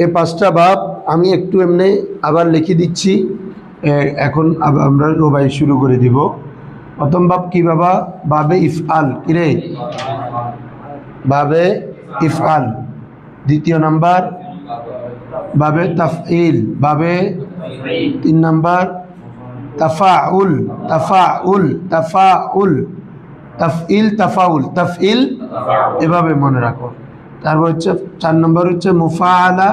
এই পাঁচটা বাব আমি একটু এমনি আবার লিখে দিচ্ছি। এখন আমরা রোবাই শুরু করে দিব। প্রথম বাব কি বাবা? বাবে ইফআল। কিরে? বাবে ইফআল। দ্বিতীয় নাম্বার বাবে তাফঈল। বাবে তিন নাম্বার তাফাউল। তাফাউল তাফাউল তাফঈল তাফাউল তাফঈল, এভাবে মনে রাখো। তারপর হচ্ছে 4 নম্বর হচ্ছে মুফাআলা।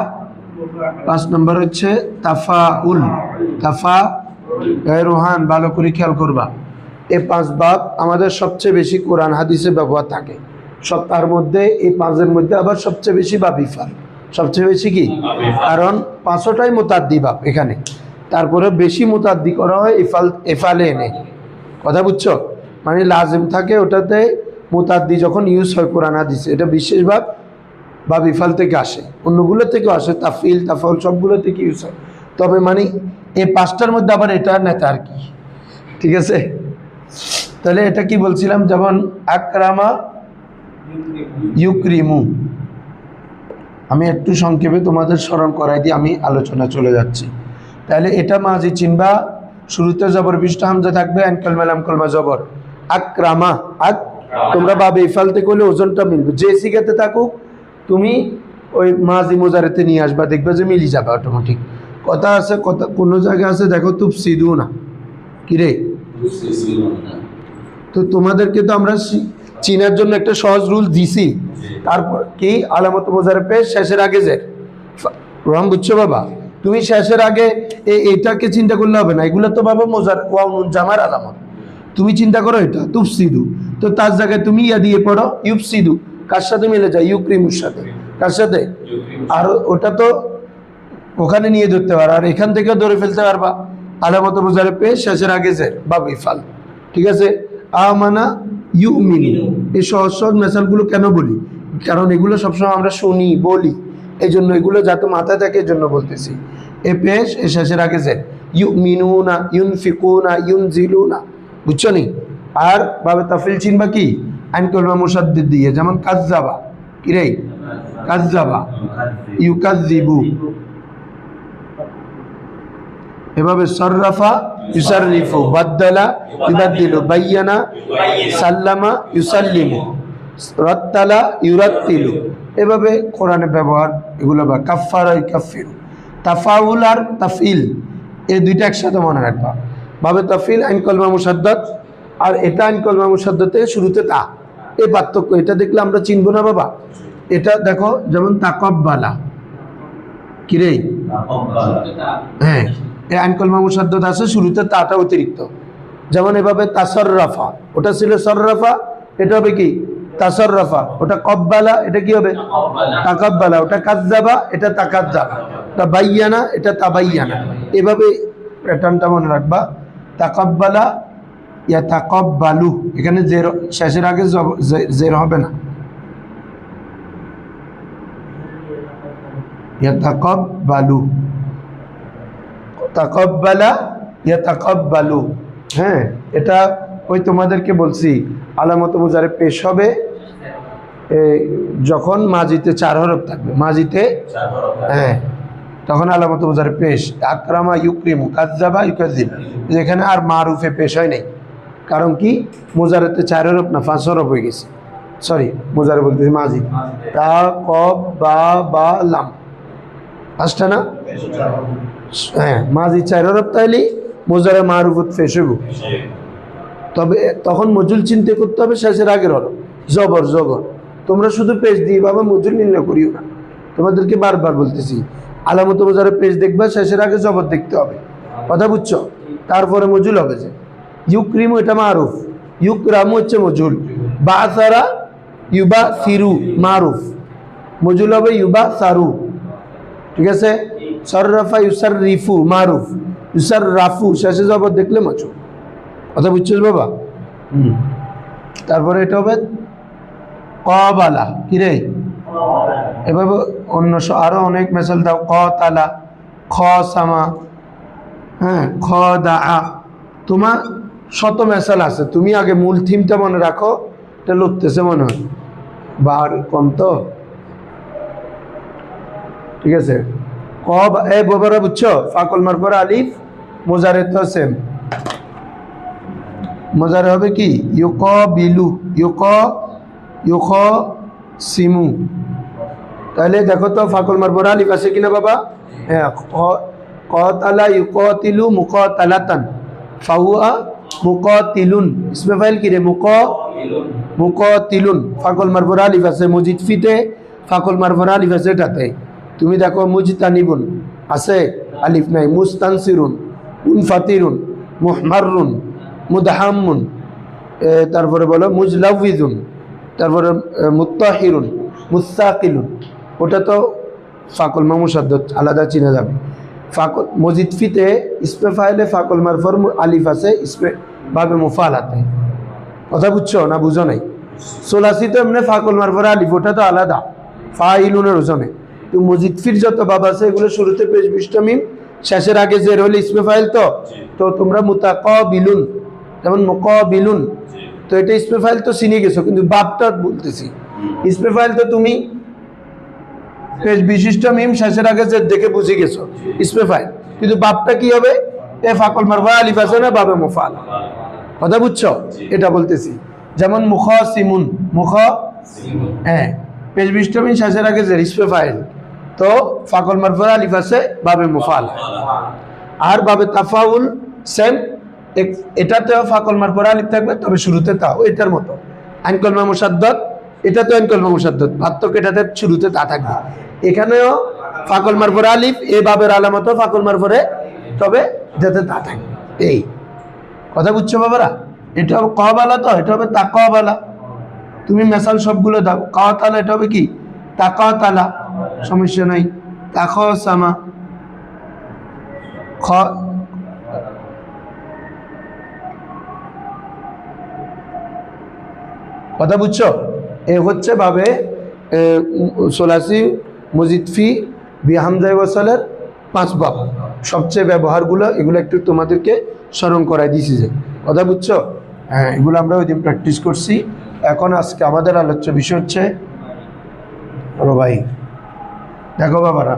5 নম্বর হচ্ছে তাফাউল। তাফা রোহান ভালো করে খেয়াল করবা। এই 5 বাব আমাদের সবচেয়ে বেশি কোরআন হাদিসে ব্যবহার থাকে। সপ্তাহের মধ্যে এই 5-এর মধ্যে আবার সবচেয়ে বেশি বাব ইফাল। সবচেয়ে বেশি কি? কারণ 5টাই মুতাদ্দি বাব এখানে। তারপরে বেশি মুতাদ্দি করা হয় এফালে এনে। কথা বুঝছো? মানে লাজিম থাকে ওটাতে, মুতাদ্দি যখন ইউজ হয় কোরআন হাদিসে, এটা বিশেষ ভাব বা বিফাল থেকে আসে, অন্যগুলো থেকেও আসে, তাফিল তাফাউল সবগুলো থেকে ইউজ হয়। তবে মানে এই 5টার মধ্যে আবার এটা নেতা আর কি। ঠিক আছে, তাহলে এটা কি বলছিলাম? যেমন আকরামা ইউকরিমু। আমি একটু সংক্ষেপে তোমাদের স্মরণ করাই দিয়ে আমি আলোচনা চলে যাচ্ছি। তাহলে এটা মাঝি চিনবা, শুরুতে জবর বিশটা হামজা থাকবে, আইন কলমা লাম কলমা জবর। আকরামা আক, তোমরা বাবে ইফালতে করলে ওজনটা মিলবে। যে সিগাতে থাকুক তুমি ওই মাঝি মোজারেতে নিয়ে আসবা, দেখবে যে মিলি যাবে অটোমেটিক। কথা আছে, কথা কোনো জায়গায় আছে দেখো, তুফসিদু না। কিরে? তো তোমাদেরকে তো আমরা চিনার জন্য একটা সহজ রুল দিছি। তারপর কি? আলামত মোজারে পেশ, শেষের আগে যে রং। বুঝছো বাবা? তুমি শেষের আগে এইটাকে চিন্তা করলে হবে না। এগুলো তো বাবা মোজার ওয়াউন জামার আলামত। তুমি চিন্তা করো এটা তুফসিদু, তো তার জায়গায় তুমি ইয়া দিয়ে পড়ো ইউফসিদু। কার সাথে মিলে যায়? ইউক্রিমুর সাথে। কার সাথে? আর ওটা তো ওখানে নিয়ে ধরতে পারো, আর এখান থেকেও ধরে ফেলতে পারবা। আলামত মোজারে পেশ, শেষের আগে যে বাবু ইফাল। ঠিক আছে? আমানা ইউমিনু। এই সহজ সহজ মেসালগুলো কেন বলি? কারণ এগুলো সবসময় আমরা শুনি, বলি, এই জন্য এগুলো যাতে মাথায় থাকে এই জন্য বলতেছি। এ পেশ, এ শেষের আগে যে ইউমিনুনা, ইউনফিকুনা, ইউনজিলুনা। বুঝছো নি? আর বাবে তাফিল চিনবা কি? আইন কলমা মুসাদ্দিদ দিয়ে, যেমন কাজ্জাবা। কিরে? কাজ্জাবা ইউকাজ্জিবু। এভাবে সররাফা ইউসাররিফু, বাদ্দালা ইউবাদ্দিলু, বায়্যানা সাল্লামা ইউসাল্লিমু, রাত্তালা ইউরাত্তিলু। এভাবে কোরআনে ব্যবহার এগুলো। বা কাফফারা ইউকাফফিরু। তাফাউল আর তাফইল এই দুইটা একসাথে মনে রাখবা। বাবে তাফইল আইন কলমা মুসাদ্দাদ, আর এটা আইন কলমা মুসাদ্দাতে শুরুতে তা। এই পার্থক্য এটা দেখলে আমরা চিনবো না বাবা। এটা দেখো, যেমন তাকাব্বালা। কিরে? হ্যাঁ, এই আইন কলমা মুসাদ্দাদ আছে, শুরুতে তাটা অতিরিক্ত। যেমন এভাবে তাসররাফা, ওটা ছিল সররাফা, এটা হবে কি? তাসররাফা। ওটা কব্বালা, এটা কি হবে? তাকাব্বালা। ওটা কাজ্জাবা, এটা তাকাজ্জাবা। ওটা বাইয়ানা, এটা তাবাইয়ানা। এভাবে প্যাটার্নটা মনে রাখবা। তাকাব্বালা ইয়া তাকাব্বালু, এখানে জের শেষের আগে জের হবে না। ইয়াতাকাব্বালু, তাকাব্বালা ইয়াতাকাব্বালু। হ্যাঁ, এটা ওই তোমাদেরকে বলছি আলামত মুজারে পেশ হবে যখন মাজিতে 4 হরফ থাকবে। মাজিতে, হ্যাঁ, তখন আলামত মুজারে পেশ। আকরামা ইউক্রিমু, কাজ্জাবা ইউকাজ্জিব। এখানে আর মারুফে পেশ হয় নাই। কারণ কি? মুজারেতে 4 হরফ না 5 হরফ হয়ে গেছে। সরি, মুজারে বলতেছি মাজি। তা কব বা লাম, 5টা না? হ্যাঁ, মাজি 4 হরফ, তাইলে মুজারে মারুফত পেশ হইব। তবে তখন মজুল চিন্তা করতে হবে শেষের আগের হরফ। জবর জবর। তোমরা শুধু পেশ দিয়ে বাবা মজুল নির্ণয় করিও না। তোমাদেরকে বারবার বলতেছি, আলামত মুজারে পেশ দেখবা, শেষের আগে জবর দেখতে হবে। কথা বুঝছো? তারপরে মজুল হবে। যে ইউক্রিমু এটা মারুফ, ইউকরামু হচ্ছে মজুল। বাসারা ইউবা সিরু মারুফ, মজুল হবে ইউবা সারু। ঠিক আছে? সররাফা ইউসাররিফু মারুফ, ইউসাররাফু শেষে জবর দেখলে মজুল। কথা বুঝছিস বাবা? তারপরে এটা হবে কবালা। কিরে? এভাবে অন্য আরো অনেক মেসাল দাও। কতালা, খসামা, হ্যাঁ, খদা। তোমার শত মেসাল আছে, তুমি আগে মূল থিমটা মনে রাখো। এটা লড়তেছে মনে হয়, বার কম তো। ঠিক আছে। ক এ ববরা বুঝছো, ফাকল মার পর আলিফ, মোজারে তো সেম, মোজারে হবে কি ইউক বিলু, ইউক সিমু। তাহলে দেখো তো ফাকল মার পর আলিফ আছে কিনা বাবা? হ্যাঁ, কতালা ইউকতিলু মুকাতালাতান, ফাহুয়া মুকাতিলুন, ইসমে ফাইল কি রে? মুকাতিলুন। ফাকল মার পর আলিফ আছে মজিদ ফিতে, ফাকল মার পর আলিফ আছে এটাতে। তুমি দেখো মুজতানিবুন আছে, আলিফ নাই। মুস্তানসিরুন, মুনফাতিরুন, মুহমারুন, মুদহাম্মুন, তারপরে বলো মুজলাউযুন, তারপরে মুত্তাহিরুন, মুস্তাকিলুন। ওটা তো ফাকল মা মুশাদ্দাদ আলাদা চিনা যাবে। ফাকল মজিদ ফিতে ইসমে ফাইলে ফাকল মারফর আলিফ আছে, ইসমে বাবে মুফালাতে। কথা বুঝছো না বুঝো নাই? সোলাসি তো এমনি ফাকল মারফর আলিফ, ওটা তো আলাদা ফাইলুনের ওজনে। তো মজিদ ফির যত বাব আছে এগুলো শুরুতে পেশ বিষ্ট মিম, শেষের আগে জের হলে ইসমে ফাইল। তো তোমরা মুতাকাবিলুন, যেমন মুকাবিলুন, তো এটা ইসমে ফাইল তো চিনে গেছো, কিন্তু বাবটা বলতেছি। ইসমে ফাইল তো তুমি পেশ বিশিষ্ট মিম শেষের আগে জের দেখে বুঝে গেছো ইসমে ফাইল, কিন্তু বাবটা কি হবে? এ ফাকল মারফা আলিফ আছে না, বাবে মুফাল। কথা বুঝছো? এটা বলতেছি। যেমন মুখাসিমুন, হ্যাঁ, পেশ বিশিষ্ট মিম শেষের আগে জের ইসমে ফাইল, তো ফাকল মারফা আলিফ আছে, বাবে মুফাল। আর বাবে তাফাউল সেম, এটাতেও ফাকল মার পরে আলিফ থাকবে, তবে শুরুতে তা, এটার মতো। আইন কলমা মুশাদ্দাদ, এটা তো আইন কলমা মুশাদ্দাদ, পার্থক্য এটাতে শুরুতে তা থাকবে। এখানেও ফাকল মার পরে আলিফ, এ বাবের আলামত ফাকল মার পরে, তবে এটাতে তা থাকবে। এই কথা বুঝছো বাবারা? এটা হবে কবালা, তো এটা হবে তাকাবালা। তুমি মেসাল সবগুলো দাও, কাওয়াতালা এটা হবে কি তাকাতালা, সমস্যা নাই। তাখাসামা, খ কথা বুঝছো? এ হচ্ছে ভাবে সোলাসি মজিদ ফি বিহামজায় ওয়াসালের 5 বাব। সবচেয়ে ব্যবহারগুলো এগুলো একটু তোমাদেরকে স্মরণ করাই দিছি। যে কথা বুঝছো? হ্যাঁ, এগুলো আমরা ওই দিন প্র্যাকটিস করছি। এখন আজকে আমাদের আলোচ্য বিষয় হচ্ছে রবাই। দেখো বাবারা,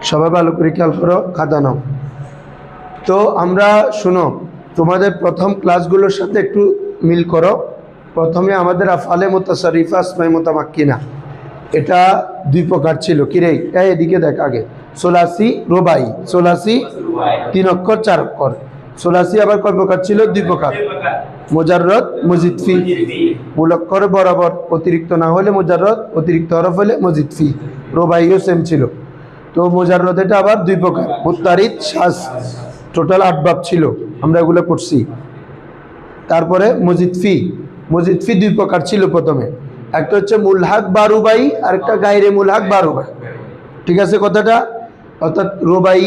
সবাই ভালো করে খেয়াল করো, খাতা নাও। তো আমরা শুনো, তোমাদের প্রথম ক্লাসগুলোর সাথে একটু মিল করো। প্রথমে আমাদের আফআলে মুতাসাররিফা আসমায়ে মুতামাক্কিনা, এটা 2 প্রকার ছিল। কিরে, এদিকে দেখ আগে, সোলাসি রুবাই, সোলাসি 3 অক্ষর 4 অক্ষর। সোলাসি আবার কয় প্রকার ছিল? 2 প্রকার, মুজাররদ, মজিদ ফি। মূল অক্ষর বরাবর, অতিরিক্ত না হলে মুজাররদ, অতিরিক্ত হরফ হলে মজিদ ফি। রুবাইও সেম ছিল। তো মুজাররদ এটা আবার 2 প্রকার, মুত্তারিদ, শাজ। টোটাল 8 বাব ছিল, আমরা এগুলো করছি। তারপরে মজিদ ফি, 2 প্রকার ছিল প্রথমে। একটা হচ্ছে মুলহাক বা রুবাই, আর একটা গায়রে মুলহাক বা রুবাই। ঠিক আছে কথাটা? অর্থাৎ রুবাই,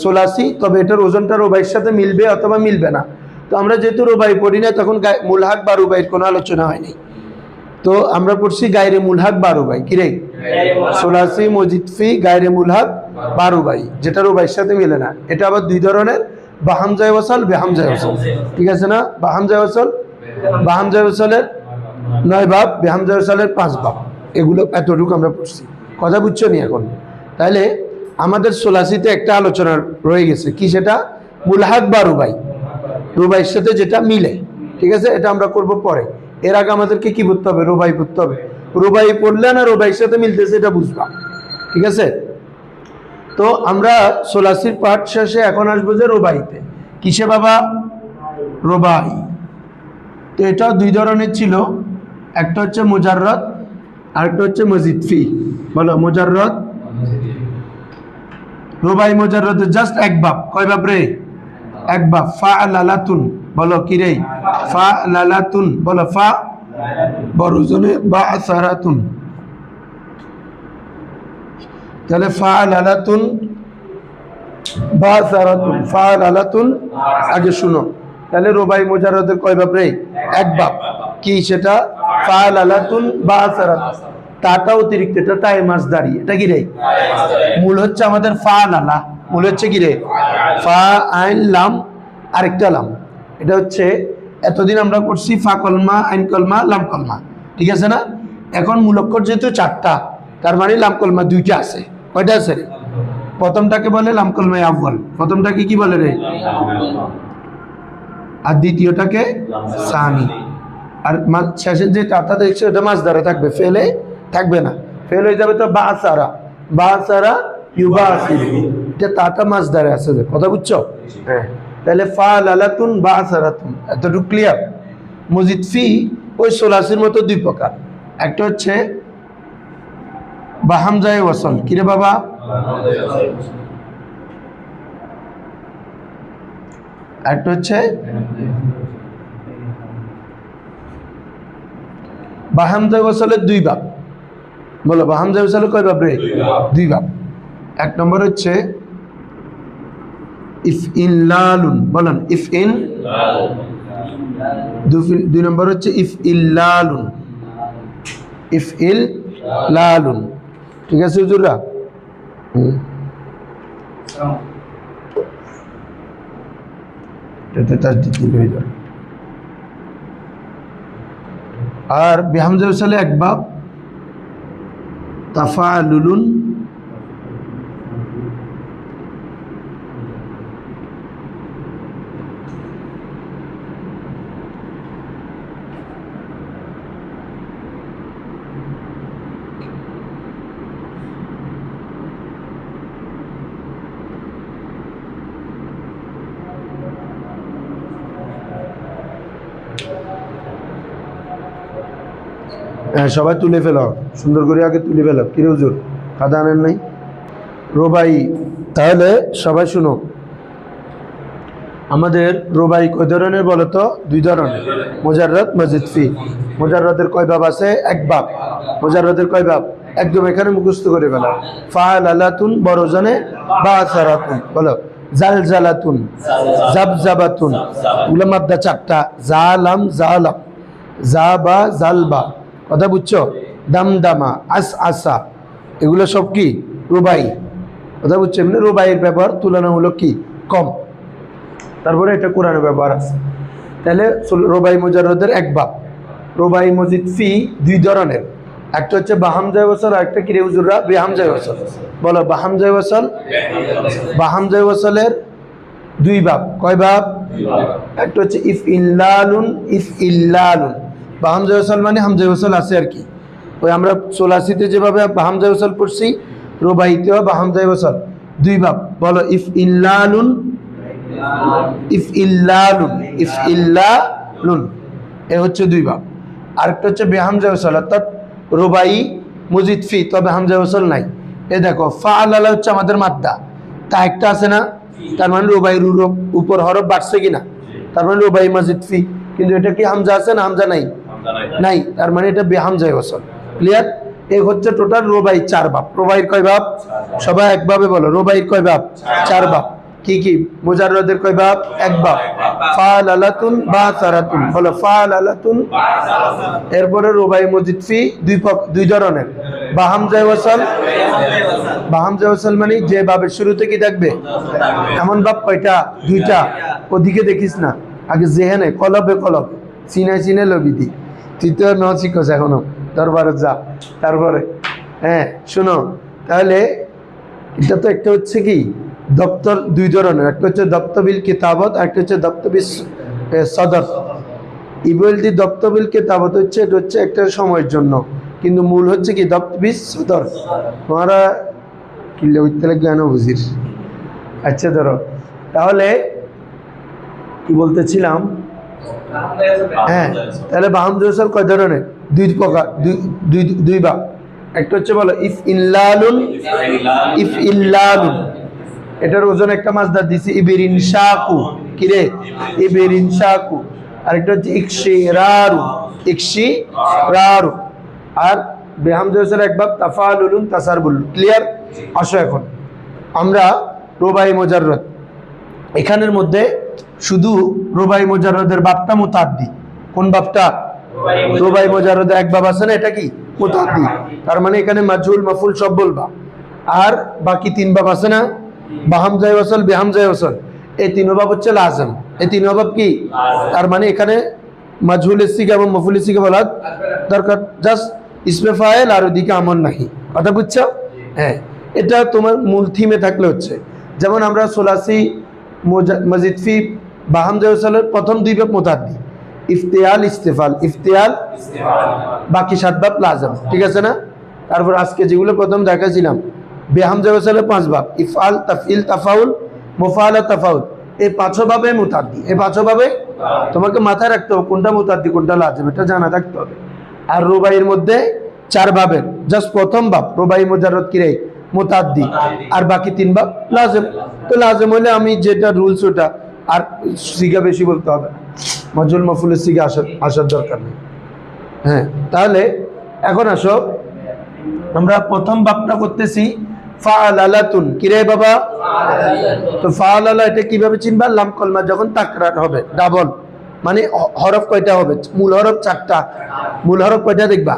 সোলাসি, তবে এটার ওজনটা রুবাইয়ের সাথে মিলবে অথবা মিলবে না। তো আমরা যেহেতু রুবাই পড়ি না, তখন মুলহাক বা রুবাইয়ের কোনো আলোচনা হয়নি। তো আমরা পড়ছি গায়রে মুলহাক বা রুবাই। কিরে, সোলাসি, মজিদ ফি, গায়রে মুলহাক বা রুবাই, যেটা রুবাইয়ের সাথে মিলে না। এটা আবার 2 ধরনের, বাহামজায় ওয়াসাল, বেহামজায় ওয়াসাল। ঠিক আছে না? বাহামজায় ওয়াসাল, বাহামজায় ওয়াসালের 9 বাব, বেহামজায় ওয়াসালের 5 বাব। এগুলো এতটুকু আমরা পড়ছি। কথা বুঝছো নি এখন? তাহলে আমাদের সোলাসিতে একটা আলোচনা রয়ে গেছে, কি সেটা? মুলহাক বা রুবাই, রুবাইয়ের সাথে যেটা মিলে। ঠিক আছে, এটা আমরা করব পরে। এর আগে আমাদেরকে কি পড়তে হবে? রুবাই পড়তে হবে। রুবাই পড়লে না রুবাইয়ের সাথে মিলতেছে এটা বুঝবা। ঠিক আছে? তো আমরা সোলাসির পাঠ শেষে এখন আসবো যে রুবাইতে। কিসে বাবা? রুবাই। তো এটাও 2 ধরনের ছিল, একটা হচ্ছে মুজাররদ, আরেকটা হচ্ছে মজিদ ফি। বলো, মুজাররদ, রুবাই মুজাররদ জাস্ট 1 বাব। কয় বাব রে? 1 বাব। ফাআলালাতুন, বলো কি রে? ফাআলালাতুন, বলো ফা বড়জনে, বাআসারাতুন। তাহলে ফাআলালাতুন, বাআসারাতুন, ফাআলালাতুন। আগে শুনো, তাহলে রুবাই মুজাররদের কয় বাব রে? 1 বাব। কি সেটা? ফাআলালাতুন, বাআসারাতুন। তাটা অতিরিক্ত, এটা তাই মাসদারি। এটা কি রে? মূল হচ্ছে আমাদের ফাআলালা, মূল হচ্ছে কি রে? ফা আইন লাম, আরেকটা লাম। এটা হচ্ছে এতদিন আমরা করছি ফা কলমা, আইন কলমা, লাম কলমা। ঠিক আছে না? এখন মূল অক্ষর যেহেতু 4টা, তার মানে লাম কলমা দুইটা আছে। কয়টা আছে রে? প্রথমটাকে বলে লাম কলমা আউয়াল, প্রথমটাকে কি বলে রে? আর দ্বিতীয়টাকে সানি। আর শেষের যে টাটা দেখছে ওটা মাসদারে থাকবে, ফেলে থাকবে না। ফেল হয়ে যাবে তো বাসারা, বাসারা ইউবাসিরু, এটা টাটা মাসদারে আছে। কথা বুঝছো? হ্যাঁ। তাহলে ফালালাতুন বাসারাতুন, এতটুকু ক্লিয়ার? মজিদ ফি ওই সোলাসির মতো দুই প্রকার। একটা হচ্ছে বা হামজায়ে ওয়াসল। কিরে বাবা? একটা হচ্ছে বা হামজায়ে ওয়াসলের দুই ভাগ। বলো বা হামজায়ে ওয়াসলের কয় ভাগ রে? দুই ভাগ। এক নম্বর হচ্ছে ইফইল্লালুন, বলেন ইফইন। দুই নম্বর হচ্ছে ইফইল্লালুন, ইফইল্লালুন। ঠিক আছে হুজুররা? আর বিহামজা ওয়াসলে এক বাব তাফালুলুন, হ্যাঁ সবাই তুলে ফেলো, সুন্দর করে আগে তুলে ফেলো। কিরে হুজুর খাতা আনেন নাই? রোবাই। তাহলে সবাই শুনো, আমাদের রোবাই কয় ধরনের বলো তো? দুই ধরনের, মুজাররদ, মজিদ ফি। মুজাররদের কয় বাব আছে? এক বাব। মুজাররদের কয় বাব? একদম এখানে মুখস্থ করে ফেলা। ফালালাতুন বড় জনে, বাসারাতুন বলো, জালজালাতুন, জাবজাবাতুন, এগুলো মাদ্দা চারটা, জালাম জালাম, জাবা জালবা। কথা বুঝছো? দামদামা, আস আসা, এগুলো সব কি রুবাই। কথা বুঝছো? এমনি রুবাইয়ের ব্যবহার তুলনামূলক কি কম। তারপরে এটা কোরআনের ব্যবহার আছে। তাহলে রুবাই মুজাররদের এক বাব। রুবাই মজিদ ফি দুই ধরনের, একটা হচ্ছে বাহামজায়ে ওয়াসল, আর একটা কিরে হুজুররা? বিহামজায়ে ওয়াসল। বলো বাহামজায়ে ওয়াসল। বাহামজায়ে ওয়াসলের দুই বাব। কয় বাব? একটা হচ্ছে ইফইল্লালুন, ইফইল্লালুন। বা হামজায়ে ওয়াসল মানে হামজায়ে ওয়াসল আছে আর কি। ওই আমরা ৮৪তে যেভাবে হামজায়ে ওয়াসল পড়ছি, রুবাইতেও বা হামজায়ে ওয়াসল দুই বাব। বলো ইফইল্লালুন, ইফইল্লালুন, ইফইল্লালুন, এ হচ্ছে দুই বাব। আরেকটা হচ্ছে বেহামজায়ে ওয়াসল, অর্থাৎ রুবাই মুজিদ ফি, তবে হামজায়ে ওয়াসল নাই। এ দেখো ফাআলালা হচ্ছে আমাদের মাদ্দা, তা একটা আছে না? তার মানে রুবাইয়ের উপর হরফ বাড়ছে কিনা, তার মানে রুবাই মজিদ ফি। কিন্তু এটা কি হামজা আছে না? হামজা নাই, নাই, তার মানে এটা বেহামজায়ে ওয়াসল। ক্লিয়ার? এই হচ্ছে টোটাল রুবাই চার বাব। রুবাইয়ের কয় বাব? সবাই একভাবে বলো, রুবাইয়ের কয় বাব? চার বাব। কি কি? মুজাররদের কয় বাব? এক বাব। ফালালাতুন বাসারাতুন, বলো ফালালাতুন। এরপরে রুবাই মজিদ ফি দুই ধরনের, বা হামজায়ে ওয়াসল। বা হামজায়ে ওয়াসল মানে যে বাবের শুরুতে কি থাকবে? এমন বাব কয়টা? দুইটা। ওদিকে দেখিস না, আগে জেহেনে কলবে কলব চিনাই চিনে লবিদি। তুই তো ন শিখছ এখনো, দরবারে যা। তারপরে হ্যাঁ শোনো, তাহলে এটা তো একটা হচ্ছে কি দপ্তর দুই ধরনের, একটা হচ্ছে দপ্তবিল কিতাবত, আর একটা হচ্ছে দপ্তবিল সদর। ইবলদি দপ্তবিল কিতাবত হচ্ছে এটা হচ্ছে একটা সময়ের জন্য, কিন্তু মূল হচ্ছে কি দপ্তবিল সদর। তোমরা কিলে উঠতে জ্ঞান বুঝির। আচ্ছা ধরো, তাহলে কি বলতেছিলাম? হ্যাঁ, তাহলে বাহামজায়ে ওয়াসল কয় ধরনের? দুই প্রকার, দুই ভাগ। একটা হচ্ছে বলো ইফইল্লালুন, ইফইল্লালুন, এটার ওজন একটা মাসদার দিছি ইবরিনশাকু। কিরে? ইবরিনশাকু। আরেকটা হচ্ছে ইকশিরারু, ইকশিরারু। আর বেহামজায়ে ওয়াসল এক ভাগ তাফালুলুন, তাসারবুল। ক্লিয়ার? আসো এখন আমরা রুবাই মুজাররদ, এখানের মধ্যে শুধু রুবাই মুজাররদের বাবটা মুতাআদ্দি। কোন বাবটা? রুবাই মুজাররদের এক বাব আছে না, এটা কি মুতাআদ্দি। তার মানে এখানে মাজহুল মাফউল সব বলবা। আর বাকি তিন বাব আছে না, বা হামজায়ে ওয়াসল, বেহামজায়ে ওয়াসল, এই তিন বাব হচ্ছে লাজম। এই তিন বাব কি? তার মানে এখানে মাজহুল সিগা এবং মাফউল সিগা বলা দরকার, জাস্ট ইসমে ফাইল আর ওদিকে আমল নাহি। কথা বুঝছো? হ্যাঁ, এটা তোমার মূল থিমে থাকলে হচ্ছে। যেমন আমরা সোলাসি, মজিদ ফি বা হামজার প্রথম দুই ভাব মুতাদ্দি, ইফতিয়াল ইস্তেফাল, ইফতিয়াল বাকি 7 ভাব লাজম, ঠিক আছে না? তারপর আজকে যেগুলো প্রথম দেখাছিলাম বেহামজা ওয়াসালের 5 ভাব, ইফআল, তাফইল, তাফাউল, মুফাআলা, তাফাউল, এই 5 ভাবে মুতাদ্দি। এই 5 ভাবে তোমাকে মাথায় রাখতে হবে কোনটা মুতাদ্দি কোনটা লাজিম, এটা জানা থাকতে হবে। আর রুবাইয়ের মধ্যে 4 ভাবের জাস্ট প্রথম ভাব রুবাই মুজাররদ কিরে মুতাদ্দি, আর বাকি 3 ভাব লাজিম। তো লাজিম হলে আমি যেটা রুলস ওটা, আর সিগা বেশি বলতে হবে না, মজুল মফুলের সিগা আসার দরকার নেই। হ্যাঁ, তাহলে এখন আসো আমরা প্রথম ভাবটা করতেছি ফাআলাতুন। কিরে বাবা? তো ফাআলালা এটা কিভাবে চিনবা? লাম কলমা যখন তাকরার হবে, ডাবল, মানে হরফ কয়টা হবে? মূল হরফ 4টা। মূল হরফ কয়টা দেখবা?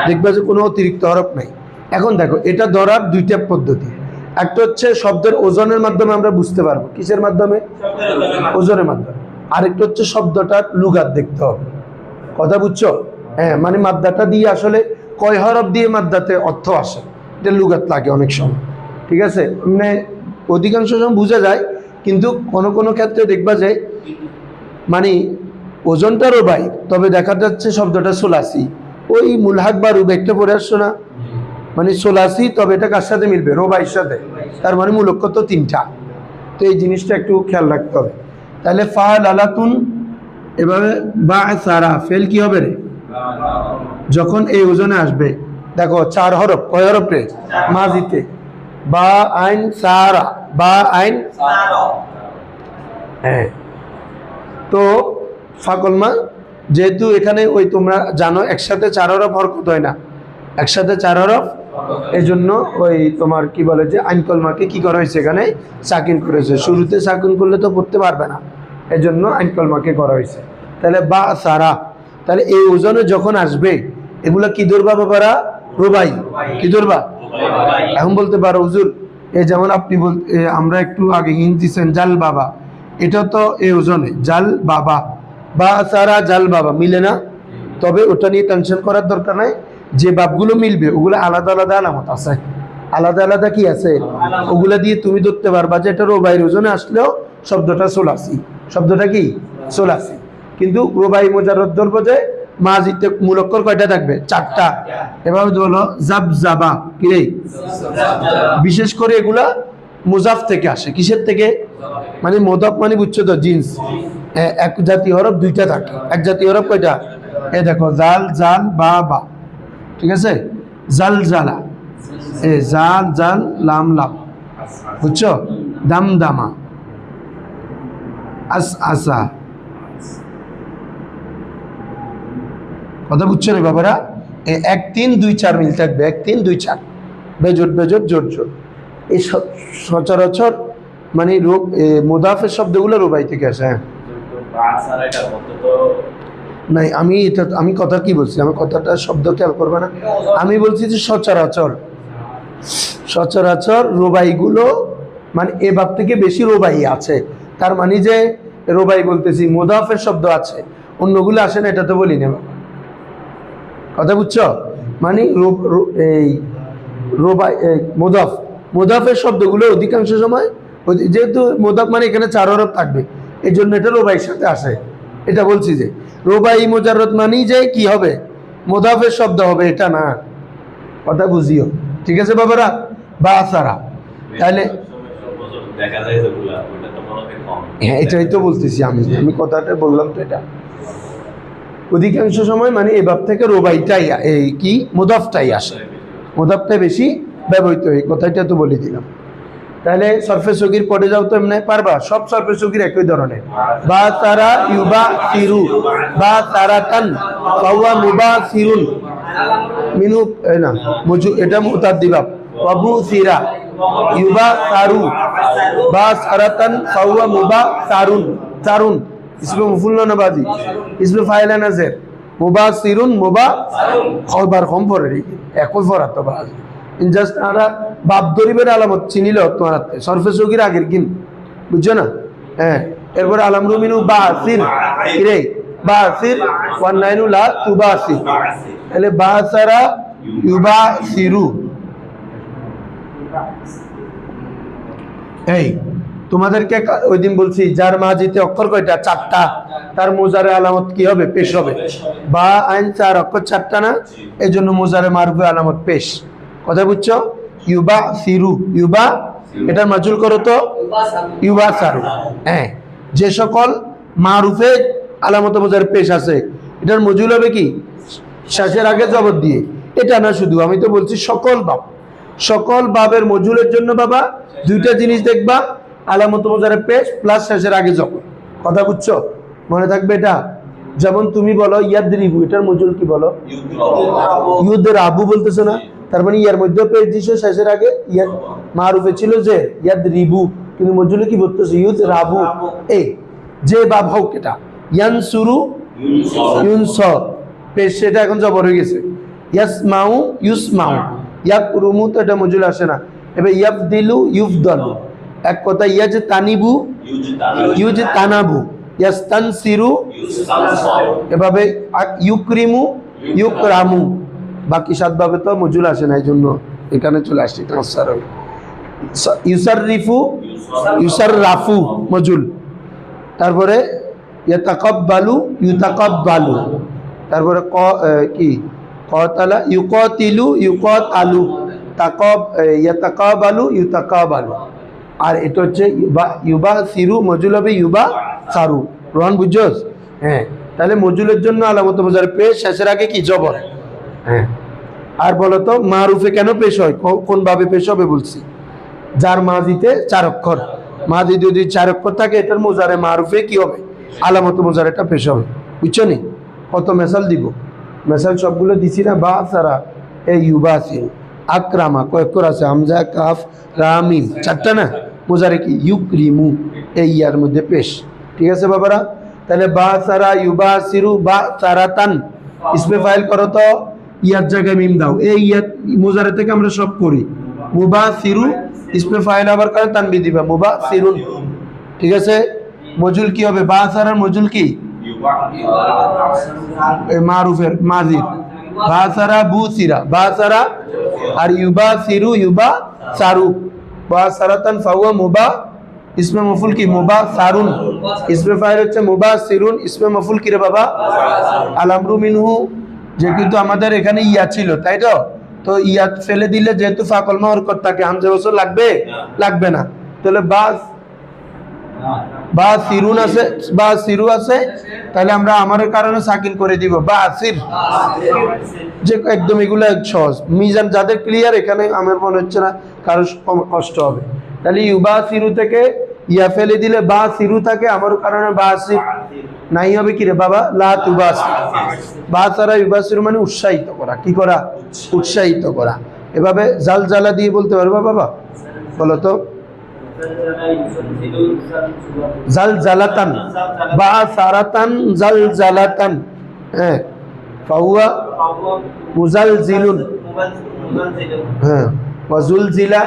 দেখবা যে কোনো অতিরিক্ত হরফ নাই। এখন দেখো, এটা ধরার 2টা পদ্ধতি। একটা হচ্ছে শব্দের ওজনের মাধ্যমে আমরা বুঝতে পারবো। কিসের মাধ্যমে? ওজনের মাধ্যমে। আরেকটা হচ্ছে শব্দটার লুগাত দেখতে হবে। কথা বুঝছো? হ্যাঁ, মানে মাদ্দাটা দিয়ে আসলে কয় হরফ দিয়ে মাদ্দাতে অর্থ আসে, এটা লুগাত লাগে অনেক সময়, ঠিক আছে? মানে অধিকাংশ সময় বোঝা যায়, কিন্তু কোনো কোনো ক্ষেত্রে দেখবা যে মানে ওজনটা রুবাই, তবে দেখা যাচ্ছে শব্দটা সোলাসি। ওই মুলহাক বা রুবাইটা পড়ে আসছো না, মানে সোলাসি, তবে এটা কার সাথে মিলবে? রুবাইয়ের সাথে। তার মানে মূলক্ষ তো 3টা। তো এই জিনিসটা একটু খেয়াল রাখতে হবে। তাহলে ফাআলাতুন, এভাবে বা সারা ফেল কি হবে রে যখন এই ওজনে আসবে? দেখো 4 হরফ, কয় হরফ রে? মাজিতে বা আইন সারা, বা আইন, হ্যাঁ। তো ফাকলমা যেহেতু এখানে ওই তোমরা জানো একসাথে 4 হরফ হরকত হয় না, একসাথে 4 হরফ, এই জন্য ওই তোমার কি বলে যে আইন কলমাকে কি করা হয়েছে? এখানে সাকিন করেছে। শুরুতে সাকিন করলে তো পড়তে পারবে না, এই জন্য আইন কলমাকে করা হয়েছে। তাহলে বা সারা, তাহলে এই ওজনে যখন আসবে এগুলা কি ধরবা বাবারা? রুবাই। কি ধরবা? এখন বলতে পারো হুজুর, এই যেমন আপনি আমরা একটু আগে হিন্দ দিচ্ছেন জাল বাবা, এটা তো এই ওজনে জাল বাবা, বা সারা জাল বাবা মিলে না। তবে ওটা নিয়ে টেনশন করার দরকার নাই, যে বাপগুলো মিলবে ওগুলো আলাদা আলাদা আলামত আছে, আলাদা আলাদা কি আছে, ওগুলা দিয়ে তুমি ধরতে পারবা যে এটা রুবাইয়ের ওজনে আসলেও শব্দটা সোলাসি। শব্দটা কি? সোলাসি। কিন্তু রুবাই মুজাররদ ধরবো যে মাজিতে মূলক্ষর কয়টা থাকবে? 4টা। এভাবে বলো জাবজাবা। কি রে? বিশেষ করে এগুলা মুজাফ থেকে আসে। কিসের থেকে? মানে মোদাফ মানে বুঝছো তো, জিন্স। এক জাতীয় হরফ 2টা থাকে। এক জাতীয় হরফ কয়টা? এ দেখো জাল, জাল, বা বা, ঠিক আছে? জাল জালা, এ জাল, জাল, লাম, লাম, বুঝছো? দাম দামা, আস আসা। কথা বুঝছো না বাবারা? 1 3 2 4 মিল থাকবে। 1 3 2 4, বেজোট বেজোট, জোট জোট। এই সচরাচর মানে মুদাফের শব্দগুলো রুবাই থেকে আসে। হ্যাঁ, নাই, আমি কথা কি বলছি? আমি কথাটা শব্দ খেয়াল করবে না। আমি বলছি যে সচরাচর, সচরাচর রুবাইগুলো মানে এ ভাব থেকে বেশি রুবাই আছে। তার মানে যে রুবাই বলতেছি, মুদাফের শব্দ আছে, অন্যগুলো আসে না, এটা তো বলি না। কথা বুঝছো? মানে এই রুবাই, মুদাফের শব্দগুলো অধিকাংশ সময়, যেহেতু মুদাফ মানে এখানে 4 হরফ থাকবে, এই জন্য এটা রুবাইয়ের সাথে আসে। এটা বলছি যে রুবাই মুজাররদ মানেই যে কি হবে? মুদাফের শব্দ হবে, এটা না। কথা বুঝিও, ঠিক আছে বাবারা? বা সারা, তাহলে হ্যাঁ, এটাই তো বলতেছি আমি কথাটা বললাম তো। এটা অধিকাংশ সময় মানে এভাব থেকে রুবাইটাই, এই কি মুদাফটাই আসে, মুদাফটাই বেশি ব্যবহৃত হয়। কথাটা তো বলে দিলাম। তাহলে সরফে সগীর পড়ে যাও তো এমনি পারবা? সব সরফে সগীর একই ধরনের। বা তারা ইউবা সিরু, বা তারাতান, ফাওয়া মুবাসিরুন, মিনু না মুজু, এটা মুতাদ্দি বাব। ওয়াবু সিরা, ইউবা সারু, বা সারাতান, ফাওয়া মুবাসারুন, সারুন ইসমে মফউল না বাজি, ইসমে ফাইল নাজের, মুবাসিরুন, খবর কম পড়ে রে, একই পড়া তো বাজ। জাস্ট আমরা বাপ দরিবের আলামত চিনিল তোমার হাতে, সরফে সগীর আগের কিন, বুঝছো না? হ্যাঁ, এরপরে আলামরু মিনু বাসির, কিরে বাসির, ওয়ান নাইনু লা তুবাসির, তাহলে বাসারা ইউবাসিরু, এই তোমাদেরকে ওই দিন বলছি যার মাজিতে অক্ষর কয়টা? 4টা, তার মুজারে আলামত কি হবে? পেশ হবে। বা আইন 4 অক্ষর 4টা না, এই জন্য মুজারে মারুফে আলামত পেশ। কথা বুঝছো? ইউবা সিরু, ইউবা এটার মাজুল করো তো ইউবা সারু। হ্যাঁ, যে সকল মারুফে আলামত মুজারে পেশ আছে এটার মজুল হবে কি? শেষের আগে জবর দিয়ে। এটা না শুধু, আমি তো বলছি সকল বাব, সকল বাবের মজুলের জন্য বাবা দুইটা জিনিস দেখবা, আলামত মুজারে পেশ প্লাস শেষের আগে জবর। কথা বুঝছো? মনে থাকবে এটা। যেমন তুমি বলো ইয়াদরিবু, এটার মজুল কি বলো? ইউদরাবু বলতেছো না, তার মানে ইয়ার মধ্যে পেশ দিছো, শেষের আগে ইয়াদ মারুফে ছিল যে ইয়াদরিবু, কিন্তু মজুলে কি বলতেছো? ইউদরাবু। এই যে বাব হোক এটা, ইয়ানসুরু ইউনস, পেশ সেটা এখন জবর হয়ে গেছে। ইয়াসমাউ ইউসমাউ, ইয়াকরুমু তো এটা মজুল আসে না। এবার ইয়াফদিলু ইউফদালু, এক কথা ইয়াজ তানিবু ইউজ তানাবু, ইয়াস্তানসিরু এভাবে, ইউকরিমু ইউকরামু। বাকি 7 ভাবে তো মজুল আসে না, এই জন্য এখানে চলে আসছে ট্রান্সফার। ইউসাররিফু ইউসাররাফু মজুল। তারপরে ইয়াতাকাব্বালু ইউতাকাব্বালু। তারপরে কি কতালা ইউকাতিলু ইউকাতালু, ইয়াতাকাবালু ইউতাকাবালু। আর এটা হচ্ছে ইউবা সিরু, মজুল হবে ইউবা সারু। রোহান বুঝছস? হ্যাঁ, তাহলে মজুলের জন্য আলামত মুজারে পেশ, শেষের আগে কি? জবর। হ্যাঁ, আর বলো তো মারুফে কেন পেশ হয়? কোন ভাবে পেশ হবে বলছি? যার মাজিতে 4 অক্ষর, মাজি যদি 4 অক্ষর থাকে এটার মুজারে মারুফে কি হবে? আলামত মুজারেটা পেশ হবে। বুঝছো নি? কত মেসাল দিব, মেসাল সবগুলো দিছি না। বা সারা এই ইউবা সিরু, আকরামা কয়েকর আছে, হামজা কাফ রামিম 4টা না, মুজারে কি? ইউকরিমু, এই ইয়ার মধ্যে পেশ। ঠিক আছে বাবারা? তাহলে বা সারা ইউবা সিরু, বা সারাতান ইসমে ফাইল করো তো ইয়ার জায়গায় মিম দাও। এই ইয়াত মুজারে থেকে আমরা সব করি। মুবা সিরু ইসমে ফাইল আবার করে তানবি দিবা, মুবা সিরুন। ঠিক আছে? মজুল কি হবে? বা সারার মজুল কি? মারুফের মাজির, বা সারা বু সিরা, বা সারা, আর ইউবা সিরু ইউবা সারু, বা সারাতান ফাওয়া মুবা, ইসমে মফুল কি? মুবা সারুন। ইসমে ফাইল হচ্ছে মুবা সিরুন, ইসমে মফুল কি রে বাবা? আল আমরু মিনহু, যে কিন্তু আমাদের এখানে ইয়া ছিল, তাই তো? তো ইয়া ফেলে দিলে যেহেতু ফাকল মাহরকত থাকে, হামজা বসর লাগবে? লাগবে না। তাহলে বা সিরুন আছে, বা সিরু আছে, তাহলে আমরা আমাদের কারণে সাকিন করে দিব, বা আসির। যে একদম এগুলো সহজ, মিজান যাদের ক্লিয়ার, এখানে আমার মনে হচ্ছে না কারো কষ্ট হবে। তাহলে ইউবা সিরু থেকে ইয়া ফেলে দিলে বা সিরু থাকে, আমার কারণে বা আসির নাই হবে কি রে বাবা? লা তুবাসির। বা সারা ইউবা সিরু মানে উৎসাহিত করা। কি করা? উৎসাহিত করা। এভাবে জাল জালা দিয়ে বলতে পারবা বাবা? বলো তো। জালজালাতান, বা সারাতান জালজালাতান। হ্যাঁ, ফাহুয়া মুজালজিলুন। হ্যাঁ, ওয়াজুলজিলা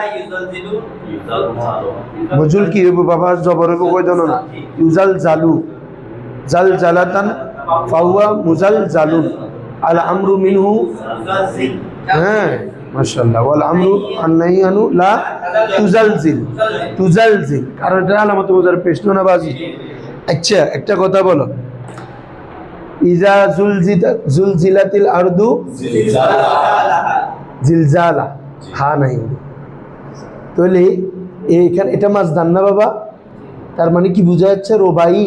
মজুল কি হবে বাবা? জবর হবে, কই জানো না? ইউজালজালু, জালজালাতান ফাহুয়া মুজালজালুন। আল আমরু মিনহু। হ্যাঁ, মাশাআল্লাহ। ওয়াল আমরু আন্নাহি আনু লা তুজালজিল, তুজালজিল, কারণ এটা আলামত মুজারে পেশ না বাজি। আচ্ছা, একটা কথা বলো, ইজা জুলজিলাতিল আরদু জিলজালা, হা নাই, তাহলে এইখানে এটা মাসদার না বাবা? তার মানে কি বোঝা যাচ্ছে? রুবাই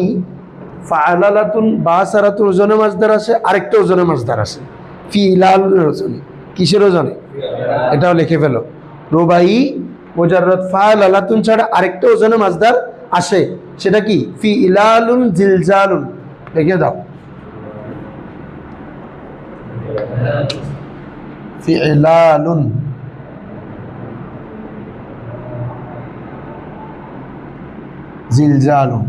ফাআলালাতুন বা সারাতুন ওজনে মাসদার আসে, আরেকটা ওজনে মাসদার আসে ফিলালুনের ওজনে। কিসের ওজনে? এটাও লিখে ফেলো। রুবাই মুজাররদ ফাআলালাতুন ছাড়া আরেকটা ওজনে মাসদার আসে, সেটা কি? ফিলালুন জিলজালুন। লিখে দাও, ফিলালুন জিলজালুন।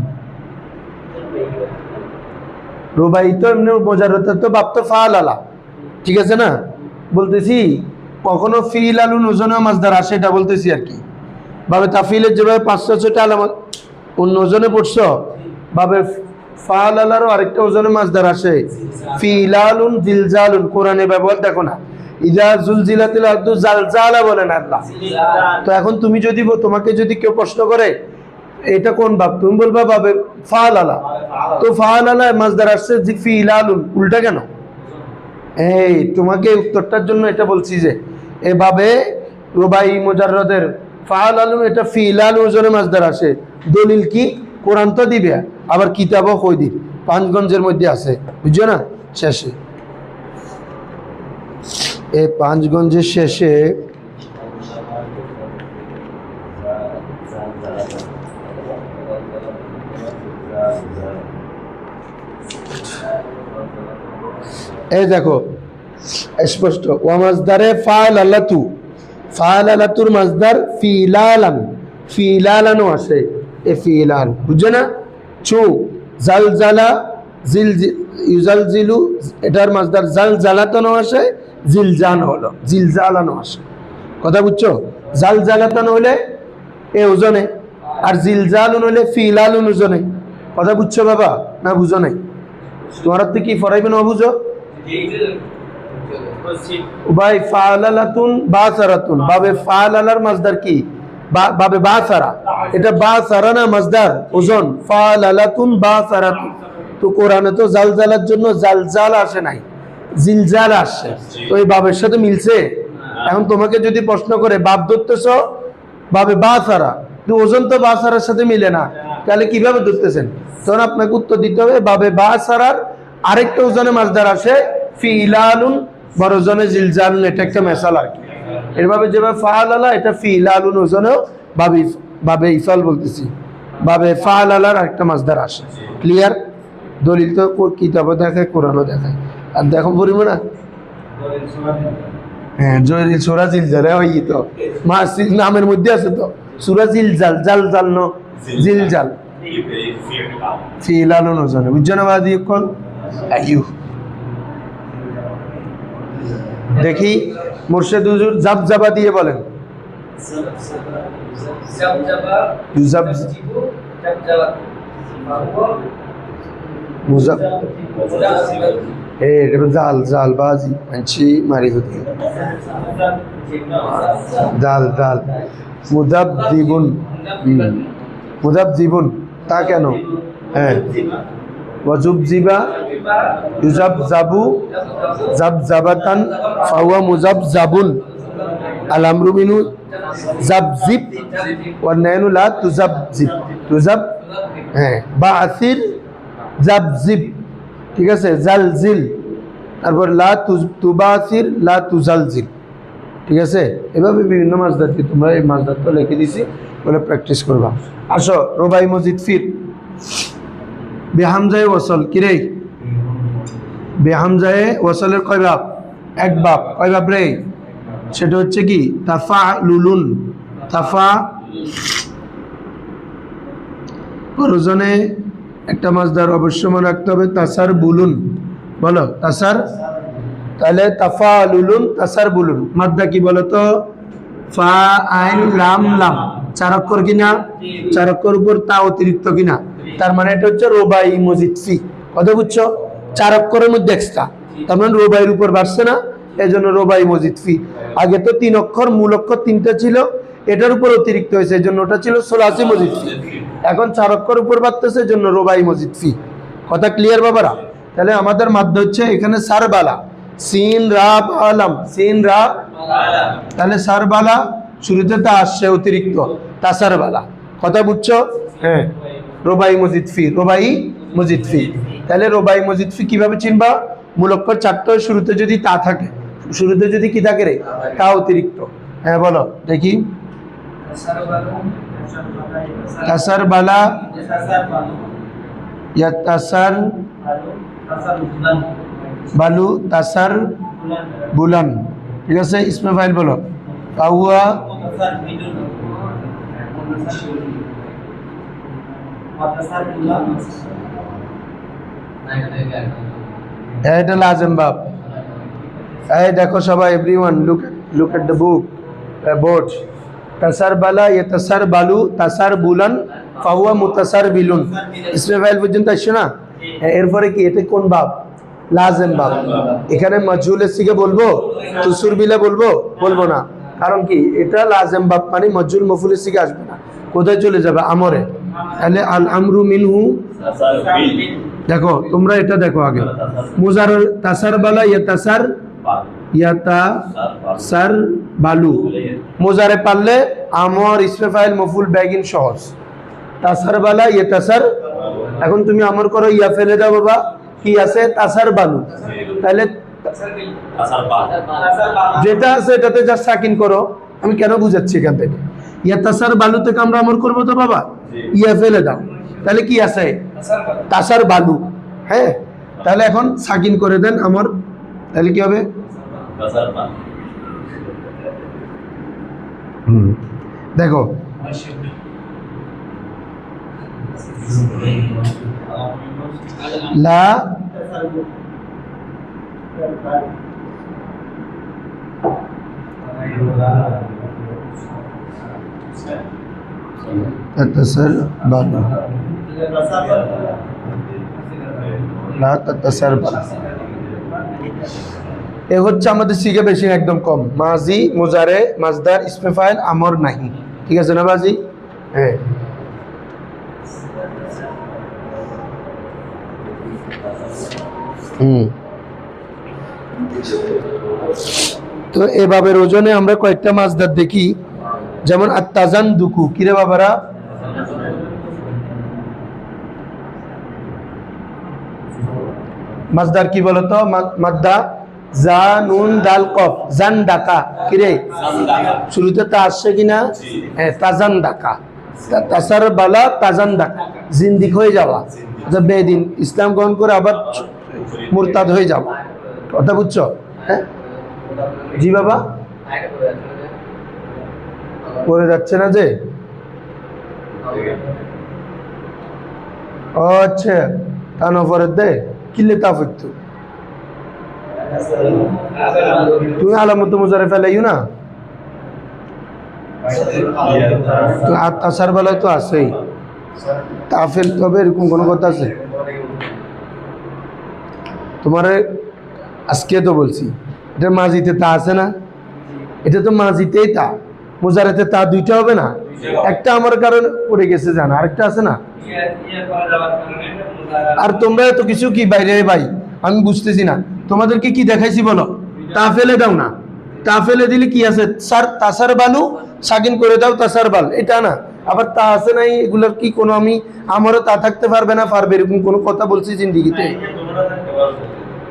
রুবাই তো এমনি মুজাররদ তো বাপ তো ফাআলালা, ঠিক আছে না? বলতেছি কখনো ফিলালুন ওজনে মাসদার আসে, এটা বলতেছি আর কি। ভাবে তাফিলের যেভাবে 500-6টা আলামত অন্য ওজনে পড়ছো, ভাবে ফাআলালারও আরেকটা ওজনে মাসদার আসে, ফিলালুন জিলজালুন। কোরআনে ব্যবহার দেখো না, ইযা জুলজিলাতিল আরদু জালজালা বলেন আল্লাহ। তো এখন তুমি যদি তোমাকে যদি কেউ প্রশ্ন করে এটা কোন বাব, তুমি বলবা বাবে ফাআলালা। তো ফাআলালা মাজদার আসছে যে ফিলালুন, উল্টা কেন? এই তোমাকে উত্তরটার জন্য এটা বলছি যে এভাবে রুবাই মুজাররদের ফাআলালুন এটা ফিলাল ওজনে মাজদার আসে। দলিল কি? কোরআন তো দিবে, আবার কিতাবও কই দিই, পাঁচগঞ্জের মধ্যে আছে, বুঝছো না? শেষে এই পাঁচগঞ্জের শেষে এই দেখো স্পষ্ট, ওয়া মাজদারে ফাআলালাতু, ফাআলালাতুর মাজদার ফিলালান, ফিলালানও আছে, এ ফিলান, বুঝছো না? চু জালজালা ইউজালজিলু, এটার মাজদার জালজালাতানও আসে, জিলজান হলো জিলজালানও আসে। কথা বুঝছো? জালজালাতান হলে এ ওজনে, আর জিলজালুন হলে ফিলালুন ওজনে। কথা বুঝছো বাবা না বুঝো নাই? তোমার তো কি ফরাইবে না বুঝো ভাই? ফাআলালাতুন বাসারাতুন, বাবে ফাআলালার মাজদার কি? বাবে বাসারা, এটা বাসারা না মাজদার ওজন, ফাআলালাতুন বাসারাতুন। তো কোরআনে তো জালজালার জন্য জালজাল আসে নাই, জিলজাল আসছে, তো এই বাবের সাথে মিলছে। এখন তোমাকে যদি প্রশ্ন করে বাব ধরতেছ বাবে বাসারা, তো ওজন তো বাসারার সাথে মিলে না, তাহলে কিভাবে ধরতেছেন? তখন আপনাকে উত্তর দিতে হবে বাবে বাসারার আরেকটা ওজনে মাজদার আসে ফিলালুন, বড় ওজনে জিলজালুন, এটা একটা মেসাল আর কি। এরভাবে যেভাবে ফাআলালা এটা ফিলালুন ওজনেও বাবে ইফাল বলতেছি, বাবে ফাআলালার আরেকটা মাজদার আসে। ক্লিয়ার? দলিল তো কিতাবও দেখায়, কোরআনও দেখায়। আর দেখো পড়িব না, হ্যাঁ জলিল সূরা জিলজাল, ওই তো মাসির নামের মধ্যে আছে তো সূরা জিলজাল, জালজাল ন জিলজাল, ফিলালুন ওজনে, বুঝছো না বাদি কোন? আইয়ু দেখি মুর্শিদ হুজুর জাবজাবা দিয়ে বলেন। জাল জাল বাজি মানছি মারি হতে জাল জাল মুদাবদিবুন, মুদাবদিবুন তা কেন? হ্যাঁ ওয়াজুবজিবা ইউজাবজাবু জাবজাবাতান ফাহুয়া মুজাবজাবুন, আল আমরু মিনু জাবজিব ওয়ান নাহনু লা তুজাবজিব, তুজাব হ্যাঁ বাআসির জাবজিব, ঠিক আছে? জালজিল, তারপর লা তুবাসির লা তুজালজিল, ঠিক আছে? এভাবে বিভিন্ন মাজদার কি তোমরা এই মাজদার তো লিখে দিছি, বলে প্র্যাকটিস করবা। আসো রুবাই মজিদ ফির বেহামজায়ে ওয়াসল, কিরে বেহামজায়ে ওয়াসলের কয় বাব? এক বাব। কয় বাব রে? সেটা হচ্ছে কি তাফালুলুন, তাফা ওজনে একটা মাজদার অবশ্য মনে রাখতে হবে, তাসার বুলুন, বলো তাসার, তাহলে তাফালুলুন তাসার বুলুন, মাদ্দা কি বলো তো? ফা আইন লাম লাম, চার অক্ষর কিনা? চার অক্ষর উপর তা অতিরিক্ত কিনা? তার মানে এটা হচ্ছে রুবাই মজিদ ফি। কথা বুঝছো? চার অক্ষরের মধ্যে এক্সট্রা, তার মানে রুবাইয়ের উপর বাড়ছে না, এই জন্য রুবাই মজিদ ফি। আগে তো তিন অক্ষর, মূল অক্ষর তিনটা ছিল, এটার উপর অতিরিক্ত হয়েছে, এই জন্য ওটা ছিল সোলাসি মজিদ ফি। এখন চার অক্ষর উপর বাড়তেছে, এই জন্য রুবাই মজিদ ফি। কথা ক্লিয়ার বাবারা? তাহলে আমাদের মাদ্দা হচ্ছে এখানে সারবালা, সিন রা আলাম, সিন রা, তাহলে সারবালা শুরুতে তা আসছে অতিরিক্ত, তাসারবালা। কথা বুঝছো? হ্যাঁ রুবাই মজিদ ফি, রুবাই মজিদ ফি। তাহলে রুবাই মজিদ ফি কিভাবে চিনবা? মূল অক্ষর চারটা, শুরুতে যদি তা থাকে, শুরুতে যদি কি থাকে রে? তা অতিরিক্ত। হ্যাঁ বলো দেখি। তাসারবালা, ইয়া তাসার বালু, তাসার বুলান, ঠিক আছে? ইসমে ফাইল বলো। পাহুয়া এটা লাজম বাব। এই দেখো সবাই, everyone look at the book board. তাসার বালা, ইয়া তাসার বালু, তাসার বুলান, ফাহুয়া মুতাসার বিলুন। ইসমে ফাইল পর্যন্ত আসছে না? এরপরে কি? এটা কোন বাব? লাজেম বাব। এখানে মাজহুলের সিগে বলবো, তুসুর বিলে বলবো, বলবো না। কারণ কি, এটা লাজেম বাব মানে মাজহুল মফুলের সিগে আসবে না, কোথায় চলে যাবে? আমরে। তাহলে আল আমরু মিনহু, দেখো তোমরা এটা দেখো আগে, মুজার তাসার বালা ইয়াতাসার বালু, মুজারে পারলে আমর ইসমে ফাইল মফুল বেগিন সহজ, তাসার বালা ইয়াতাসার। এখন তুমি আমর করো, ইয়া ফেলে দাও বাবা, কি আছে? তাসার বালু। তাহলে যেটা আছে এটাতে যা সাকিন করো। আমি কেন বুঝাচ্ছি এখান থেকে, ইয়া তাসার বালু থেকে আমরা আমর করবো তো বাবা, ইয়া ফেলে দাও, তাহলে কি আছে? তাসার বালু। হ্যাঁ, তাহলে এখন সাকিন করে দেন আমর, তাহলে কি হবে? দেখো লা তাতাসার বালু, লা তাতাসার বালু। এ হচ্ছে আমাদের সিগে বেশি একদম কম, মাজি, মুজারে, মাজদার, ইসমে ফাইল, আমর নাহি। ঠিক আছে না বাজি? হ্যাঁ। তো এভাবের ওজনে আমরা কয়েকটা মাজদার দেখি, যেমন আত্তাজান দুকু। কিরে বাবারা? মাজদার কি বলতো? মাদ্দা জা নুন দাল কফ, জান ডাকা। কিরে শুরুতে তা আসছে কিনা? হ্যাঁ, তাজান ডাকা, তাসার বালা, তাজান ডাকা, জিন্দিক হয়ে যাওয়া, বেদিন, ইসলাম গ্রহণ করে আবার মুরতাদ হয়ে যাওয়া। কথা বুঝছো? হ্যাঁ জি বাবা, পড়ে যাচ্ছে না যে? ও আচ্ছা, তা নফরের দে কিলে তা ফিরতো তুমি আলামত মুজারে ফেলাইও না, তো তাসার বেলায় তো আছেই, তা ফেলতে হবে এরকম কোনো কথা আছে? তোমার আজকে তো বলছি, এটা মাজিতে তা আছে না? এটা তো মাজিতেই তা, মুজারেতে তা দুইটা হবে না? একটা আমার কারণে পড়ে গেছে, জানা আরেকটা আছে না? আর তোমরা এত কিছু কি বাইরে ভাই, আমি বুঝতেছি না তোমাদেরকে কি দেখাইছি বলো? তা ফেলে দাও না, তা ফেলে দিলে কি আছে? স্যার তাসার বালু, সাকিন করে দাও তাসার বাল, এটা না। আবার তা আছে নাই, এগুলোর কি কোনো আমি আমারও তা থাকতে পারবে না, পারবে এরকম কোনো কথা বলছি জিন্দিগিতে?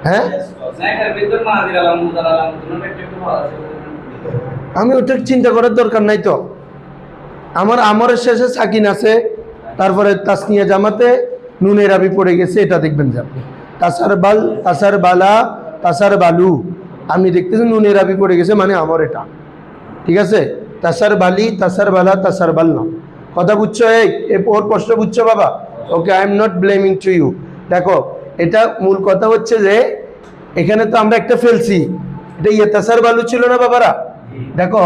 হ্যাঁ, আমি ওটা চিন্তা করার দরকার নাই তো। আমার আমরের শেষে সাকিন আছে, তারপরে তাসনিয়া জামাতে নুনের আবি পড়ে গেছে, এটা দেখবেন যে আপনি তাসার বাল, তাসার বালা, তাসার বালু, আমি দেখতেছি নুনের আবি পড়ে গেছে, মানে আমর এটা। ঠিক আছে, তাসার বালি, তাসার বালা, তাসার বাল না। কথা বুঝছো? ওর প্রশ্ন বুঝছো বাবা? Okay, I am not blaming to you. দেখো, এটা মূল কথা হচ্ছে যে এখানে তো আমরা একটা ফেলছি, এটা তাসার বালু ছিল না বাবারা? দেখো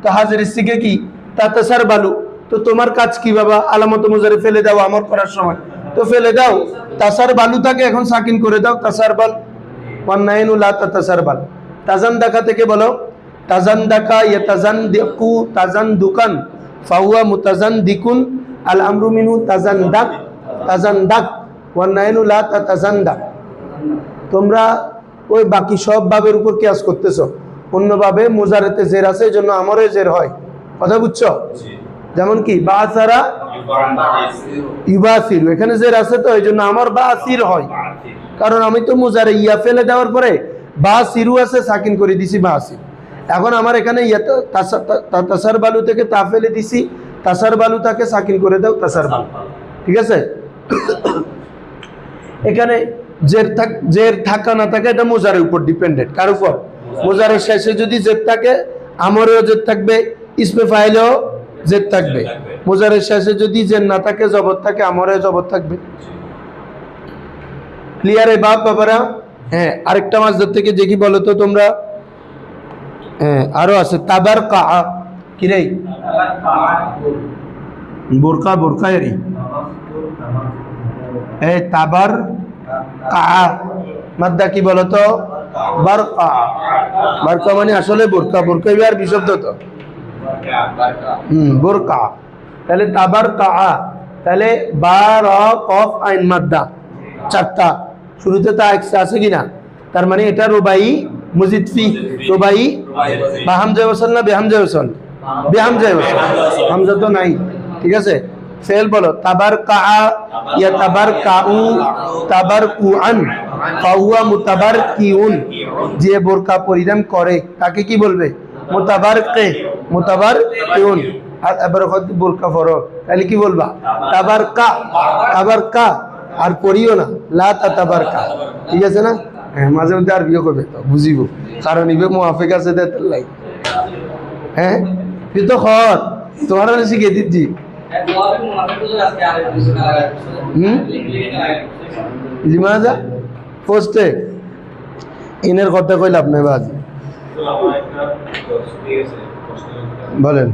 তো হাজির সিগে কি তাতাসার বালু, তো তোমার কাজ কি বাবা? আলামত মুজারে ফেলে দাও আমর করার সময়, তো ফেলে দাও, তাসার বালু থাকে এখন সাকিন করে দাও তাসার বাল, ওয়ান্নাইনু লা তাতাসার বাল। তাজান দাকা থেকে বলো, তাজান দাকা ইয়াতাজান দিকু, তাজান দুকান ফাহুয়া মুতাজান দিকুন, আল আমরু মিনহু তাজান দাক, তাজান দাক, ওয়ান্নাইনু লা তাতাজান দাক। তোমরা ওই বাকি সব ভাবের উপর কিয়াস করতেছো, অন্যভাবে মুজারেতে জের আছে, এই জন্য আমরে জের হয়। কথা বুঝছো? যেমন কি বাসারা ইউবাসির, এখানে জের আছে তো এই জন্য আমার বাসির হয়, কারণ আমি তো মুজারে ইয়া ফেলে দেওয়ার পরে বাসিরু আছে, সাকিন করে দিছি বাসির। এখন আমার এখানে তাসার বালু থেকে তা ফেলে দিছি, তাসার বালু তাকে সাকিন করে দাও তাসার বালু। ঠিক আছে, এখানে জের থাকা না থাকে এটা মুজারের উপর ডিপেন্ডেন্ট। কার উপর? মুজারের শেষে যদি জের থাকে আমরেও জের থাকবে, ইসমে ফাইলেও জের থাকবে। মুজারের শেষে যদি জের না থাকে, জবর থাকে, আমরেও জবর থাকবে। ক্লিয়ার এই বাবারা? হ্যাঁ, আরেকটা মাজদার থেকে দেখি বলো তো তোমরা। হ্যাঁ, আরো আছে তাবার কা, কি রে? বোরকা, বোরকা এরি, এই তাবার কা, মাদ্দা কি বলতো? বারকা। বারকা মানে আসলে বোরকা, বোরকা আর বিশব্দ তো বোরকা। তাহলে তাবারকা, তাহলে বা র কফ আইন মাদ্দা চারটা, শুরুতে তা এক্সট্রা আছে কিনা, তার মানে এটা রুবাই মজিদ ফি। রুবাই বা হামজা ওয়াসাল না বেহামজা ওয়াসাল? বেহামজা ওয়াসাল, হামজা তো নাই। ঠিক আছে, ফেল বলো তাবারকা ইয়া তাবারকাউ তাবারকুআন ফাহুয়া মুতাবারকিউন। যে বোরকা পরিধান করে তাকে কি বলবে? মুতাবারকে, মুতাবারকিউন। আর এবার বোরকা পরো তাহলে কি বলবা? তাবারকা, তাবারকা। আর পড়িও না লা তাবারকা। ঠিক আছে না? হ্যাঁ, মাঝে মধ্যে আর বিয়ে করবে তো বুঝিব, কারণ ইবে মুআফিক আছে তার লাই। হ্যাঁ, তুই তো খর তোমার শিখে দিচ্ছি। লিমাজা পোস্টে ইনের কথা কইল আপনি বাজ বলেন।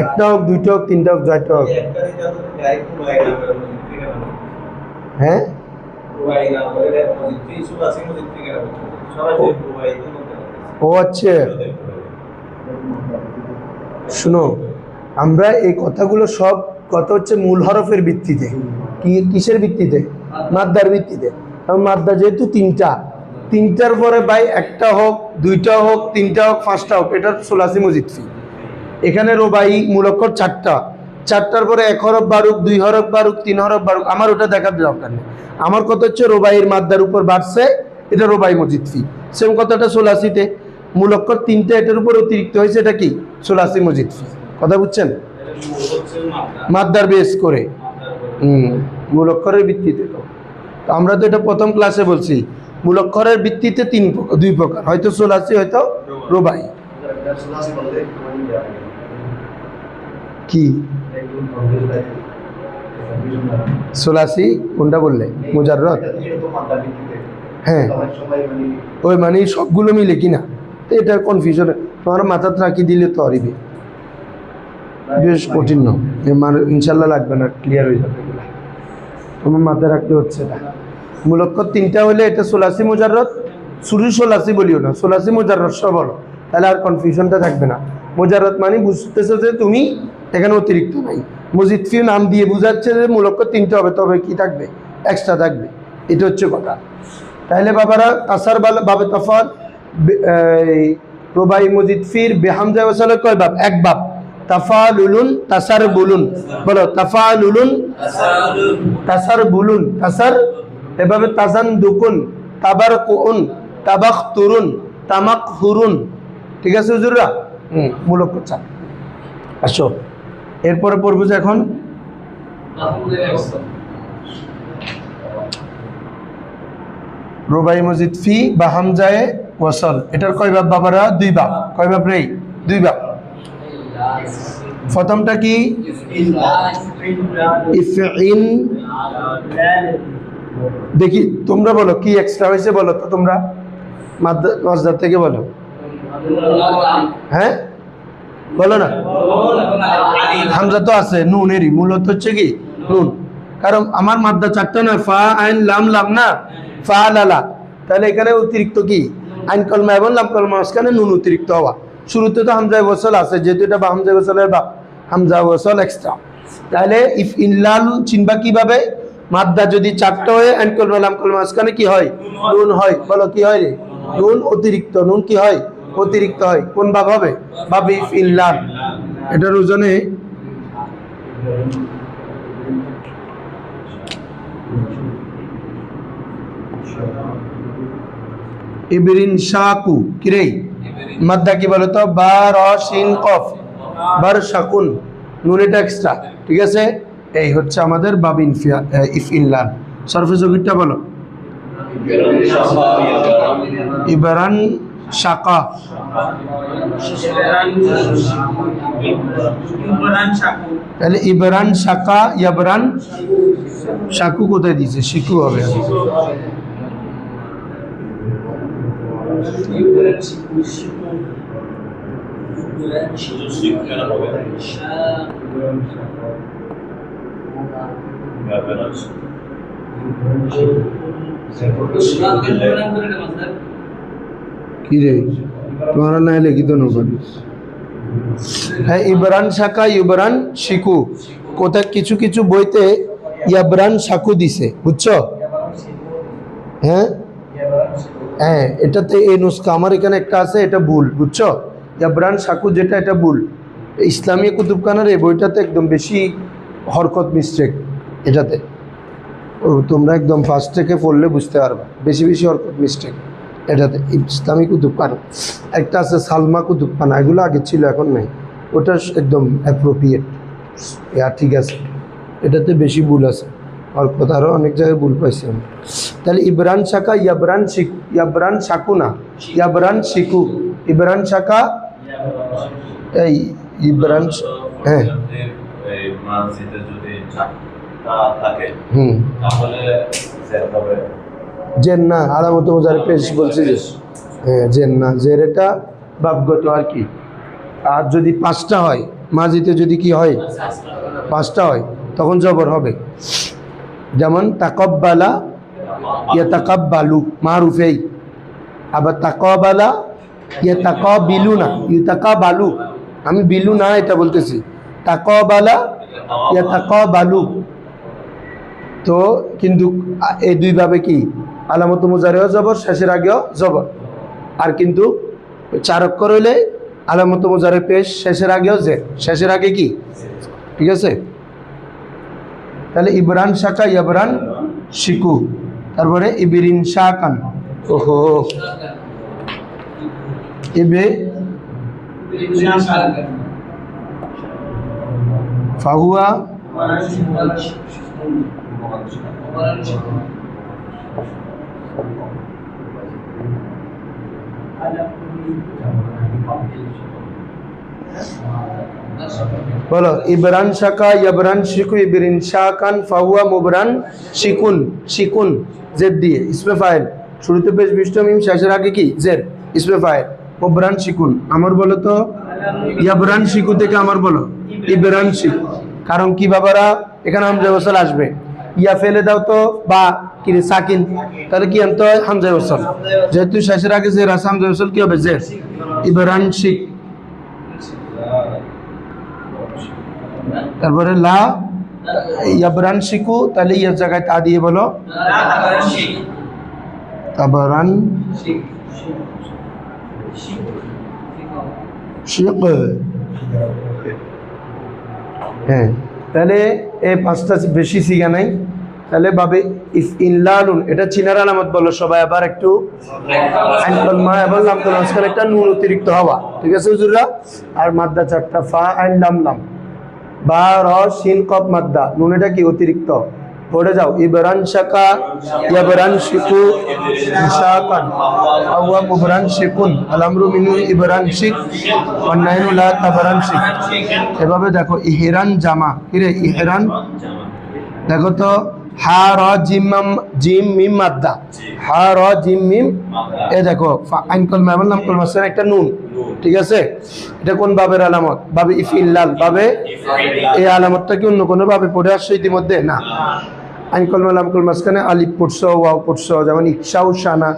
একটা হোক, দুইটা হোক, তিনটা হোক, চারটা হোক। হ্যাঁ, ও আচ্ছা, শুনো, আমরা এই কথাগুলো সব কথা হচ্ছে মূল হরফের ভিত্তিতে। কিসের ভিত্তিতে? মাদ্দার ভিত্তিতে। মাদ্দা যেহেতু তিনটা, তিনটার পরে ভাই একটা হোক, দুইটা হোক, তিনটা হোক, পাঁচটা হোক, এটা সুলাসি মজিদ ফি। এখানে রোবাই মূলক্ষর চারটা, চারটার পরে এক হরফ বাড়ুক, দুই হরফ বাড়ুক, তিন হরফ বাড়ুক, আমার ওটা দেখার দরকার নেই। আমার কথা হচ্ছে রোবাইয়ের মাদ্দার উপর বাড়ছে, এটা রোবাই মজিদ ফি। সেম কথাটা সুলাসিতে মূলক্ষর তিনটা, এটার উপর অতিরিক্ত হয়েছে, এটা কি? সুলাসি মজিদ ফি। কথা বুঝছেন? মাদ্দার বেস করে, মূলক্ষরের ভিত্তিতে। তো আমরা তো এটা প্রথম ক্লাসে বলছি, মূলক্ষরের ভিত্তিতে দুই প্রকার, হয়তো সুলাসি, হয়তো রোবাই। কি সুলাসি কোনটা বললে? মুজাররদ? হ্যাঁ, ওই মানে সবগুলো মিলে কিনা, তো এটা কনফিউশন। তোমার মাথাতে রাখি দিলে তো আরিবে বেশ কঠিন না, ইনশাল্লাহ লাগবে না, ক্লিয়ার হয়ে যাবে। তোমার মাথায় রাখতে হচ্ছে না। মূলক্ষর তিনটা হলে এটা সুলাসি মুজাররদ। শুরু সুলাসি বলিও না, সুলাসি মুজাররদ সব বলো, তাহলে আর কনফিউশনটা থাকবে না। মুজাররদ মানে বুঝতেছো যে তুমি এখানে অতিরিক্ত নাই। মজিদ ফি নাম দিয়ে বুঝাচ্ছে যে মূলক্ষর তিনটা হবে, তবে কি থাকবে? এক্সট্রা থাকবে। এটা হচ্ছে কথা। তাহলে বাবারা তাসার বাবে তফাত রুবাই মজিদ ফির বেহামজা ওয়াসালে কয় বাব? এক বাব। তাফালুলুন তাসার বুলুন, বলো তাফালুলুন তাসার বুলুন, তাসার। এভাবে তাজান দুকুন, তাবারকুন, তাবাখতুরুন, তামাকহুরুন। ঠিক আছে হুজুররা? মূলক চাপ। আসো এরপরে পড়বো যে এখন রুবাই মজিদ ফি বা হামজায়ে ওয়াসাল, এটার কয় বাব বাবারা? দুই বাব। কয় বাব রে? দুই বাব। প্রথমটা কি? ইফইন। দেখি তোমরা বলো কি এক্সট্রা হয়েছে, বলো তো তোমরা মাদ্দার থেকে বলো। হ্যাঁ বলো না, হামজা তো আছে, নুনেরই মূলত হচ্ছে কি নুন। কারণ আমার মাদ্দা চারটা না, ফা আইন লাম, লাম না ফা লালা, তাহলে এখানে অতিরিক্ত কি আইন কলমা এবং লাম কলমা, মাঝখানে নুন অতিরিক্ত হওয়া। শুরুতে তো হামজা ওয়াসাল আছে, যেহেতু এটা বা হামজা ওয়াসালের বা হামজা ওয়াসাল এক্সট্রা। তাহলে ইফ ইনলাল চিনবা কিভাবে? মাদ্দা যদি চারটা হয়ে আইন কলমা লাম কলমা মাঝখানে কি হয়? নুন হয়। বলো কি হয় রে? নুন অতিরিক্ত। নুন কি হয়? অতিরিক্ত হয়। কোন ভাব হবে? ভাব ইফ ইনলাল। এটার ওজনে ইবরিন শাকু কিরে মাদ্দা কি বলতো? বা র শিন কফ, বার শাকুন, নুন এটা এক্সট্রা। ঠিক আছে, এই হচ্ছে আমাদের বাব ইফ ইনলাল। সরফে জগিরটা বলো। ইবরান শাকা, তাহলে ইবরান শাকা, ইয়াবরান শাকু কোথায় দিয়েছে? শিকু হবে। কি রে তোমার না লিখিত নকরি হ্যাঁ ইবরান শাখা ইবরান শিকু কোথায় কিছু কিছু বইতে ইয়াবরান শাকু দিছে বুঝছো হ্যাঁ হ্যাঁ এটাতে এই নুসখা আমার এখানে একটা আছে এটা ভুল বুঝছো ইয়াবরান শাকু যেটা এটা ভুল ইসলামী কুতুবখানার এই বইটাতে একদম বেশি হরকত মিস্টেক এটাতে ও তোমরা একদম ফার্স্ট থেকে পড়লে বুঝতে পারবে বেশি বেশি হরকত মিস্টেক এটাতে ইসলামী কুতুবখানা একটা আছে সালমা কুতুবখানা এগুলো আগে ছিল এখন নেই ওটা একদম অ্যাপ্রোপ্রিয়েট ঠিক আছে এটাতে বেশি ভুল আছে হরকত আরও অনেক জায়গায় ভুল পাইছি আমি তাহলে ইবরান শাখা ইয়াবরান শিকু ইয়াবরান শাকু না ইয়াবরান শিকু ইবরান শাখা এই ইবরান হ্যাঁ জেন না আলামত মুজারে পেশ বলছি যে হ্যাঁ জেন না জের এটা বাপগত আর কি আর যদি পাঁচটা হয় মাঝিতে যদি কি হয় পাঁচটা হয় তখন জবর হবে যেমন তাকাব্বালা ইয়া তাকাব্বালু মারুফেই আবার তাকাবালা ইয়া তাকাবিলু না ইউ তাকাবালু আমি বিলু না এটা বলতেছি তাকাবালা ইয়া তাকাবালু তো কিন্তু এই দুইভাবে কি আলামত মুজারেও জবর শেষের আগেও জবর আর কিন্তু চার অক্ষর হইলে আলামত মুজারে পেশ শেষের আগেও জের শেষের আগে কি ঠিক আছে তাহলে ইবরান শাখা ইয়াবরান শিকু তারপরে ইবরিন শাকান ওহো ইবে ফাহুয়া বলো ইবরান শাখা ইয়াবরান শিকু ইবরিন শাকান ফাহুয়া মুবরান শিকুন শিকুন জেদ দিয়ে ইসমে ফাইল শুরুতে পেশ বিষ্ট মিম শেষের আগে কি জেদ ইসমে ফাইল মুবরান শিকুন আমার বলো তো ইয়াবরান শিকু থেকে আমার বলো ইবরান শিক কারণ কি বাবারা এখানে হামজা ওয়াসাল আসবে ইয়া ফেলে দাও তো বা কি সাকিন তাহলে কি আনতে হয় হামজা ওয়াসাল যেহেতু শেষের আগে জের আছে হামজা ওয়াসাল কি হবে জের ইবরান শিক তারপরে লা ইয়াবরান শিকু তাহলে ইয়ার জায়গায় তা দিয়ে বলো তাবরান শিক হ্যাঁ তাহলে এই পাঁচটা বেশি সিগা নাই তাহলে বাবে ইফ ইনলালুন এটা চিনার আলামত বলো সবাই আবার একটু আইন মা এবং লাম তো মাঝখানে একটা নুন অতিরিক্ত হওয়া ঠিক আছে হুজুররা আর মাদ্দা চারটা ফা আইন লাম লাম বা র শিন কফ মাদ্দা নুন এটা কি অতিরিক্ত পড়ে যাও ইবরান শাকা ইয়াবরান শিকু শাকান আওয়া মুবরান শিকুন আল-আমরু মিনু ইবরান শিক ওয়ান নাইনু লা তাবরান শিক এভাবে দেখো ইহরান জামা কিরে ইহরান দেখো তো হা র জিম জিম মিম মাদ্দা হা র জিম মিম এ দেখো আইন কলমা এবং লাম কলমা সেন একটা নুন ঠিক আছে এটা কোন বাবের আলামত বাবে ইফিল্লাল বাবে এই আলামতটা কি অন্য কোনো ভাবে পড়ে আসছে ইতিমধ্যে না আইন কলমা লাম কলমা মাঝখানে আলিফ পড়ছো ওয়াও পড়ছো যেমন ইকশাউ শানা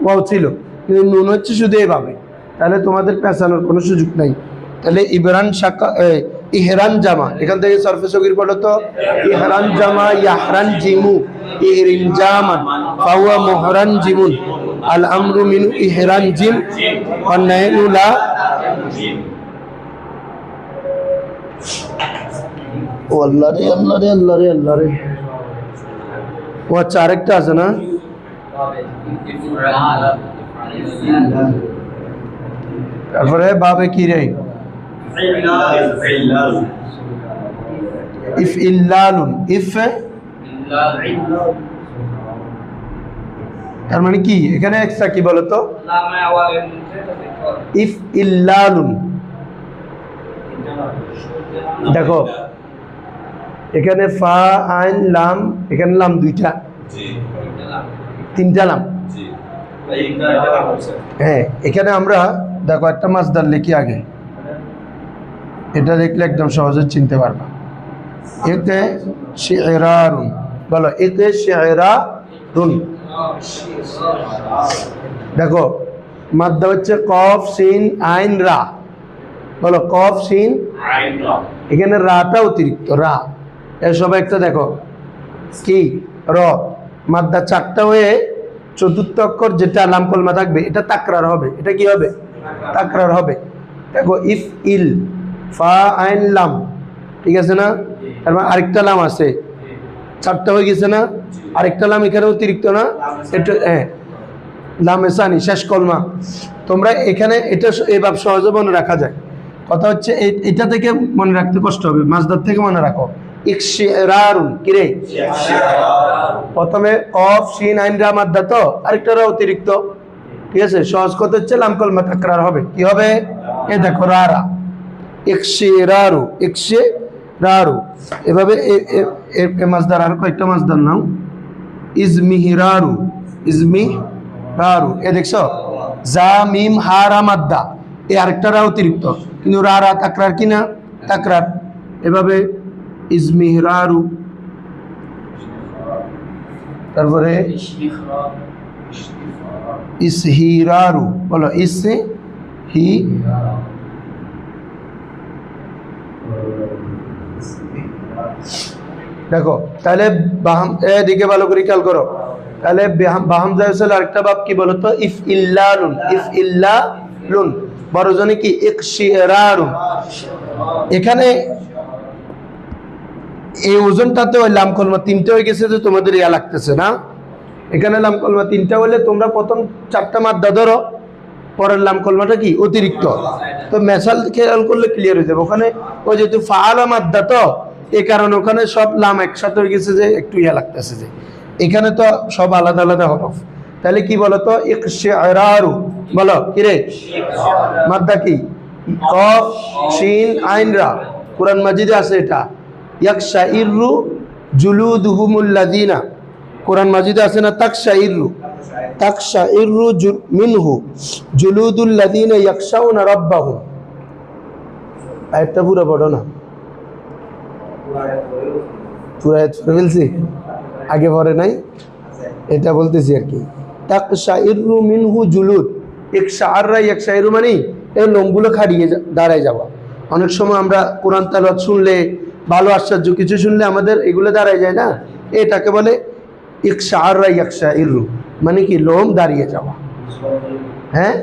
ওয়াও ছিল কিন্তু নুন হচ্ছে শুধু এইভাবে তাহলে তোমাদের পেঁচানোর কোনো সুযোগ নাই তাহলে ইবরান শাকা ইহরান জামা এখান থেকে সরফে সগীর পড়ো তো ইহরান জামা ইয়াহরান জিমু ইহরিন জামান ফাহুয়া মুহরান জিমুন আল আমরু মিন ইহরান জিম ওয়ান নাইনু লা ও আল্লাহ রে আল্লাহ রে আল্লাহ রে আল্লাহ রে ও আচ্ছা আরেকটা আছে না তারপরে বাবে কি রে ইফ ইল্লালুন ইফ তার মানে কি এখানে এক্সট্রা কি বলো তো ইফ ইল্লালুন দেখো এখানে ফা আইন লাম এখানে লাম দুইটা তিনটা লাম হ্যাঁ এখানে আমরা দেখো একটা মাসদার লিখি আগে এটা দেখলে একদম সহজে চিনতে পারবা এতে শিরারুন, বলো এতে শিরারুন। দেখো মাদ্দা হচ্ছে কফ সিন আইন রা, বলো কফ সিন, এখানে রাটা অতিরিক্ত, রা এর সবাই একটা দেখো কি র, মাদ্দা চারটা হয়ে চতুর্থ অক্ষর যেটা লাম কলমা থাকবে এটা তাকরার হবে, এটা কি হবে? তাকরার হবে। দেখো ইফ ইল, ফা আইন লাম, ঠিক আছে না? তারপর আরেকটা লাম আছে, চারটা হয়ে গেছে না? আরেকটা লাম এখানে অতিরিক্ত না, এটা হ্যাঁ লামে সানি, শেষ কলমা। তোমরা এখানে এটা এইভাবে সহজে মনে রাখা যায়। কথা হচ্ছে এটা থেকে মনে রাখতে কষ্ট হবে, মাসদার থেকে মনে রাখো। ইকশিরারুন, কি রে? প্রথমে কফ শিন আইন রা মাদ্দা, তো আরেকটা রা অতিরিক্ত, ঠিক আছে? সহজ কথা হচ্ছে লাম কলমা তাকরার হবে, কি হবে? এ দেখো রা রা, ইকশিরারু, ইকশিরারু। এভাবে এ মাসদার আর কয়েকটা মাসদার নাও, ইজমিহিরারু, ইজমিরারু, এ দেখছো জা মিম হা রা মাদ্দা, এ আরেকটা রা অতিরিক্ত, কিন্তু রা রা তাকরার কি না? তাকরার। এভাবে ইজমিহরারু, তারপরে ইসহিরারু, বলো ইসহি, দেখো তাহলে বাহাম, এদিকে ভালো করে খেয়াল করো। তাহলে বাহাম জায়সেল আরেকটা বাপ কি বলো তো? ইফ ইল্লালুন, ইফ ইল্লালুন, বড়জনে কি ইকশিরারুন। এখানে এই ওজনটাতে ওই লাম কলমা তিনটে হয়ে গেছে, যে তোমাদের ইয়া লাগতেছে না? এখানে লাম কলমা তিনটা হলে তোমরা প্রথম চারটা মাদ্দা ধরো, পরের লাম কলমাটা কি অতিরিক্ত, তো মেসাল খেয়াল করলে ক্লিয়ার হয়ে যাবে। ওখানে ওই যেহেতু ফাআলা মাদ্দা, তো এই কারণে ওখানে সব লাম একসাথে হয়ে গেছে, যে একটু ইয়া লাগতেছে, যে এখানে তো সব আলাদা আলাদা হরফ। তাহলে কি বলো তো? ইকশিরারু, বলো কি রে? মাদ্দা কি? কফ শিন আইন রা, কোরআন মাজিদে আছে এটা। ইয়াকশাইরু জুলুদুহুমুল্লাযিনা, কোরআন মাজিদে আছে না? তাকশাইরু, তাকশাইরু মিনহু জুলুদুল্লাযিনা ইয়াকশাউনা রাব্বাহুম। আয়াতটা পুরো পড়ো না, পুরো আয়াত পড়ে ফেলছি, আগে পড়ে নাই, এটা বলতেছি আর কি। তাকশাইরু মিনহু জুলুদ, ইকশাআররা, ইয়াকশাইরু মানে এই লোমগুলো খাড়িয়ে দাঁড়ায় যাওয়া। অনেক সময় আমরা কোরআন তেলাওয়াত শুনলে, ভালো আশ্চর্য কিছু শুনলে আমাদের এগুলো দাঁড়ায় যায় না, এটাকে বলে ইকশাআররা ইয়াকশাইরু, মানে কি লোম দাঁড়িয়ে যাওয়া। হ্যাঁ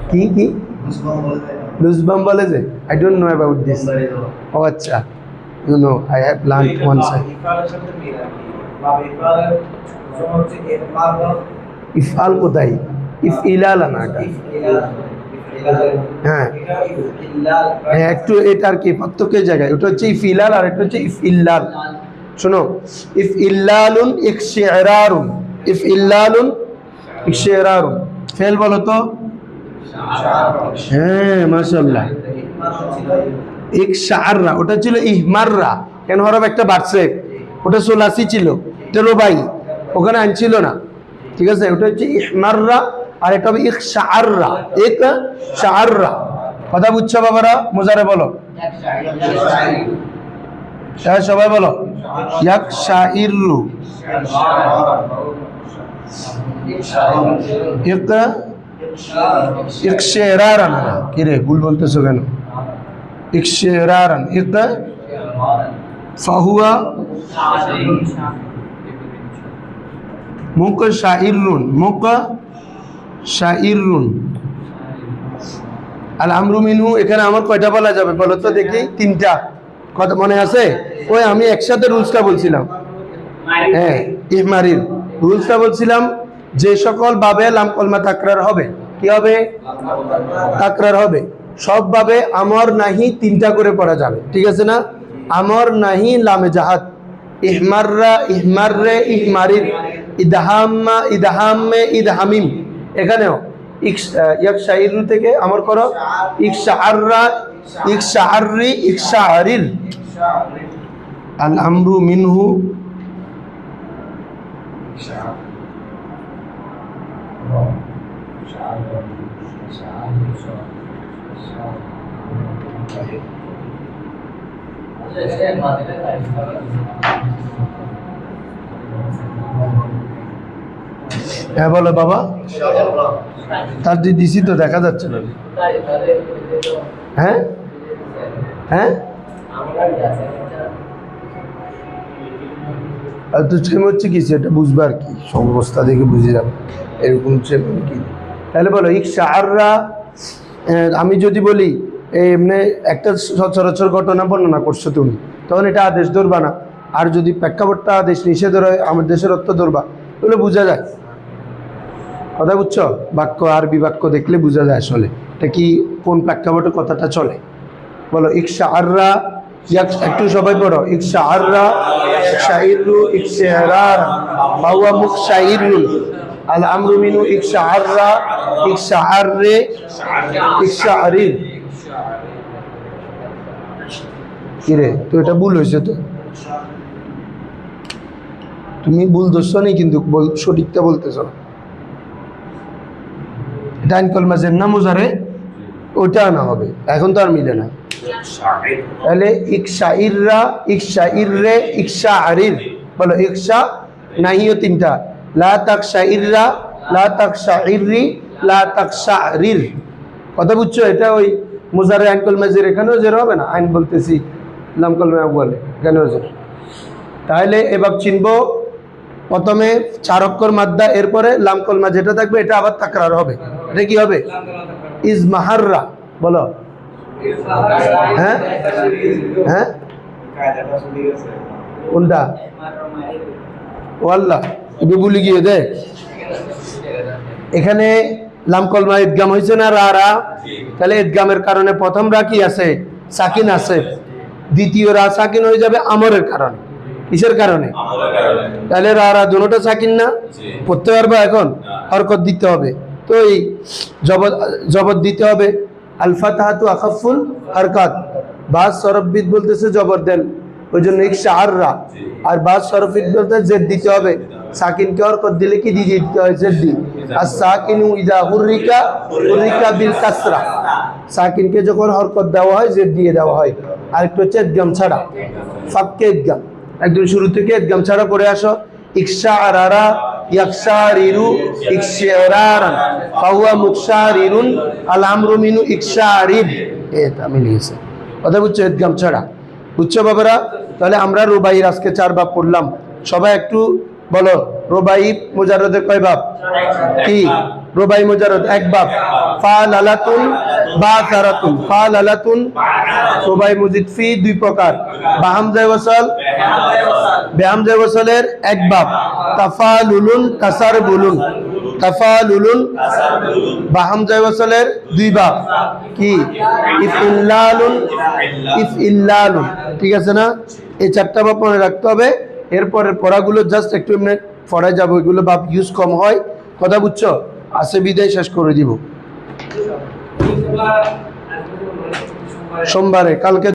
কি কি লুজবাম বলে যে? I don't know about this. ও আচ্ছা, you know I have learned one side. ইফআল কোথায়? ইফইলাল না এটা, হ্যাঁ হ্যাঁ একটু এটা আর কি প্রত্যেকের জায়গায়, ওটা হচ্ছে ইফইলাল আর এটা হচ্ছে ইফইল্লাল। শোনো, ইফইল্লালুন ইকশিরারুন, ইফইল্লালুন ইকশিরারুন, ফেল বলো তো? হ্যাঁ মাশাআল্লাহ, ইকশাআররা, ওটা ছিল ইহমাররা, কেন হরফ একটা বাড়ছে, ওটা সোলাসি ছিল, এটা রুবাই, ওখানে আইন ছিল না, ঠিক আছে? ওটা হচ্ছে ইহমাররা, আর এটা হবে ইকশাআররা, ইকশাআররা। কথা বুঝছো বাবারা? মুজারে বলো, হ্যাঁ সবাই বলো ইয়াকশাইরু, ইকশিরারান, কি রে ভুল বলতেছো কেন? ইকশিরারান, ইকতা ফাহুয়া মুকশাইরুন, মুকশাইরুন। আল আমরু মিনহু, এখানে আমার কয়টা বলা যাবে বলো তো দেখি? তিনটা, কথা মনে আছে? ওই আমি একসাথে রুলসটা বলছিলাম, হ্যাঁ ইহমারির রুলসটা বলছিলাম, যে সকল বাবে লাম কলমা তাকরার হবে, কি হবে? তাকরার হবে। সব ভাবে আমর নাহি তিনটা করে পড়া যাবে, ঠিক আছে না? আমর নাহি লামে জাহাদ, ইহমাররা, ইহমাররে, ইহমারির, ইদহাম্মা, ইদহাম্মে, ইদহামিম। এখানেও ইয়াকশাইরু থেকে আমর করো, ইকশাআররা, ইকশাআররি, ইকশাআরির। আল আমরু মিনহু, হ্যাঁ বলো বাবা, তার যে দিছি তো দেখা যাচ্ছে না। হ্যাঁ হ্যাঁ, আর তো ছেম হচ্ছে কি সেটা বুঝবো আর কি, অবস্থা দেখে বুঝে যাবে এরকম ছেম কি। তাহলে বলো ইকশাআররা, আমি যদি বলি এমনি একটা সচরাচর ঘটনা বর্ণনা করছো তুমি, তখন এটা আদেশ ধরবা না। আর যদি প্রেক্ষাপটটা আদেশ নিষেধের হয়, আমার দেশের অর্থ ধরবা, তাহলে বোঝা যায়। কথা বুঝছো? বাক্য আরবি বাক্য দেখলে বোঝা যায় আসলে এটা কি, কোন প্রেক্ষাপটে কথাটা চলে। বলো ইকশাআররা, একটু সবাই পড়ো। ইকশাআররা শাইরু ইকশারার বাওয়া মুকশাইরুন আল আমরু মিনু ইকশাআররা ইকশাআররে ইকশাআরির। কিরে তো এটা ভুল হয়েছে, তো তুমি ভুল ধরছো নি, কিন্তু সঠিকটা বলতেছ না। এটা আইন কলমাজের না মুজারে, ওইটা আনা হবে, এখন তো আর মিলে না। তাহলে ইকশাইররা ইকশাইররে ইকশাআরির। বলো ইকশা নাহিও তিনটা, লা তাকশাইররা লা তাকশাইররি লা তাকশারির। কথা বুঝছো? এটা ওই মুজারে আইন কলমাজের এখানেও জের হবে না, আইন বলতেছি লাম কলমে বলে এখানেও জের। তাহলে এবার চিনবো, প্রথমে 4 অক্ষর মাদ্দা, এরপরে লাম কলমা যেটা থাকবে এটা আবার তাকরার হবে। এটা কি হবে? ইজমাহাররা। বলো হ্যাঁ হ্যাঁ, কোনটা? ওয়াল্লাহ এটা ভুলে গিয়ে দে। এখানে লাম কলমা ইদগাম হয়েছে না রা রা, তাহলে ইদগামের কারণে প্রথম রা কি আছে? সাকিন আছে। দ্বিতীয় রা সাকিন হয়ে যাবে আমরের কারণে। কিসের কারণে? তাহলে রা রা দুটোটা সাকিন না, পড়তে পারবো এখন? হরকত দিতে হবে, তো এই জবর দিতে হবে। আল ফাতহাতু আখাফুল হরকাত। বাস সরফবিদ বলতেছে জবর দেন, ওই জন্য ইকশাআররা। আর বাস সরফবিদ বলতে জেদ দিতে হবে। সাকিনকে হরকত দিলে কি দিয়ে দিতে হয়? জেদ দি। আর সাকিনু ইযা হুররিকা হুররিকা বিল কাসরা। সাকিনকে যখন হরকত দেওয়া হয় জেদ দিয়ে দেওয়া হয়। আর একটু হচ্ছে ইদগাম ছাড়া, ফাক্কে ইদগাম। একদম শুরু থেকে ইদগাম ছাড়া পড়ে আসো। ইকশাআরারা ইয়াকশারিরু ইকশারারান ফাহুয়া মুকশারিরুন আল আমরু মিনু ইকশারির। এটা মিলিয়েছে। কথা বুঝছো? ইদগাম ছাড়া। বুঝছো বাবারা? তাহলে আমরা রুবাইয়ের আজকে 4 বাব পড়লাম। সবাই একটু বলো, রুবাই মুজাররদের কয় বাব? কি? রুবাই মুজাররদ 1 বাব। ফালালাতুন বাসারাতুন। ফালালাতুন রুবাই মুজিদ ফি 2 প্রকার, বা হামজা ওয়াসাল বেহামজা ওয়াসালের 1 বাব। তাফালুলুন তাসারবুলুন। তাফালুলুন বা হামজা ওয়াসালের 2 বাব। কি? ইফইল্লালুন ইফইল্লালুন। ঠিক আছে না? এই 4টা বাব মনে রাখতে হবে। এরপরের পড়াগুলো জাস্ট একটু এমনি পড়ায় যাবো, এগুলো বাপ ইউজ কম হয়। কথা বুঝছো? আসে বিদায় শেষ করে দিব সোমবারে। কালকে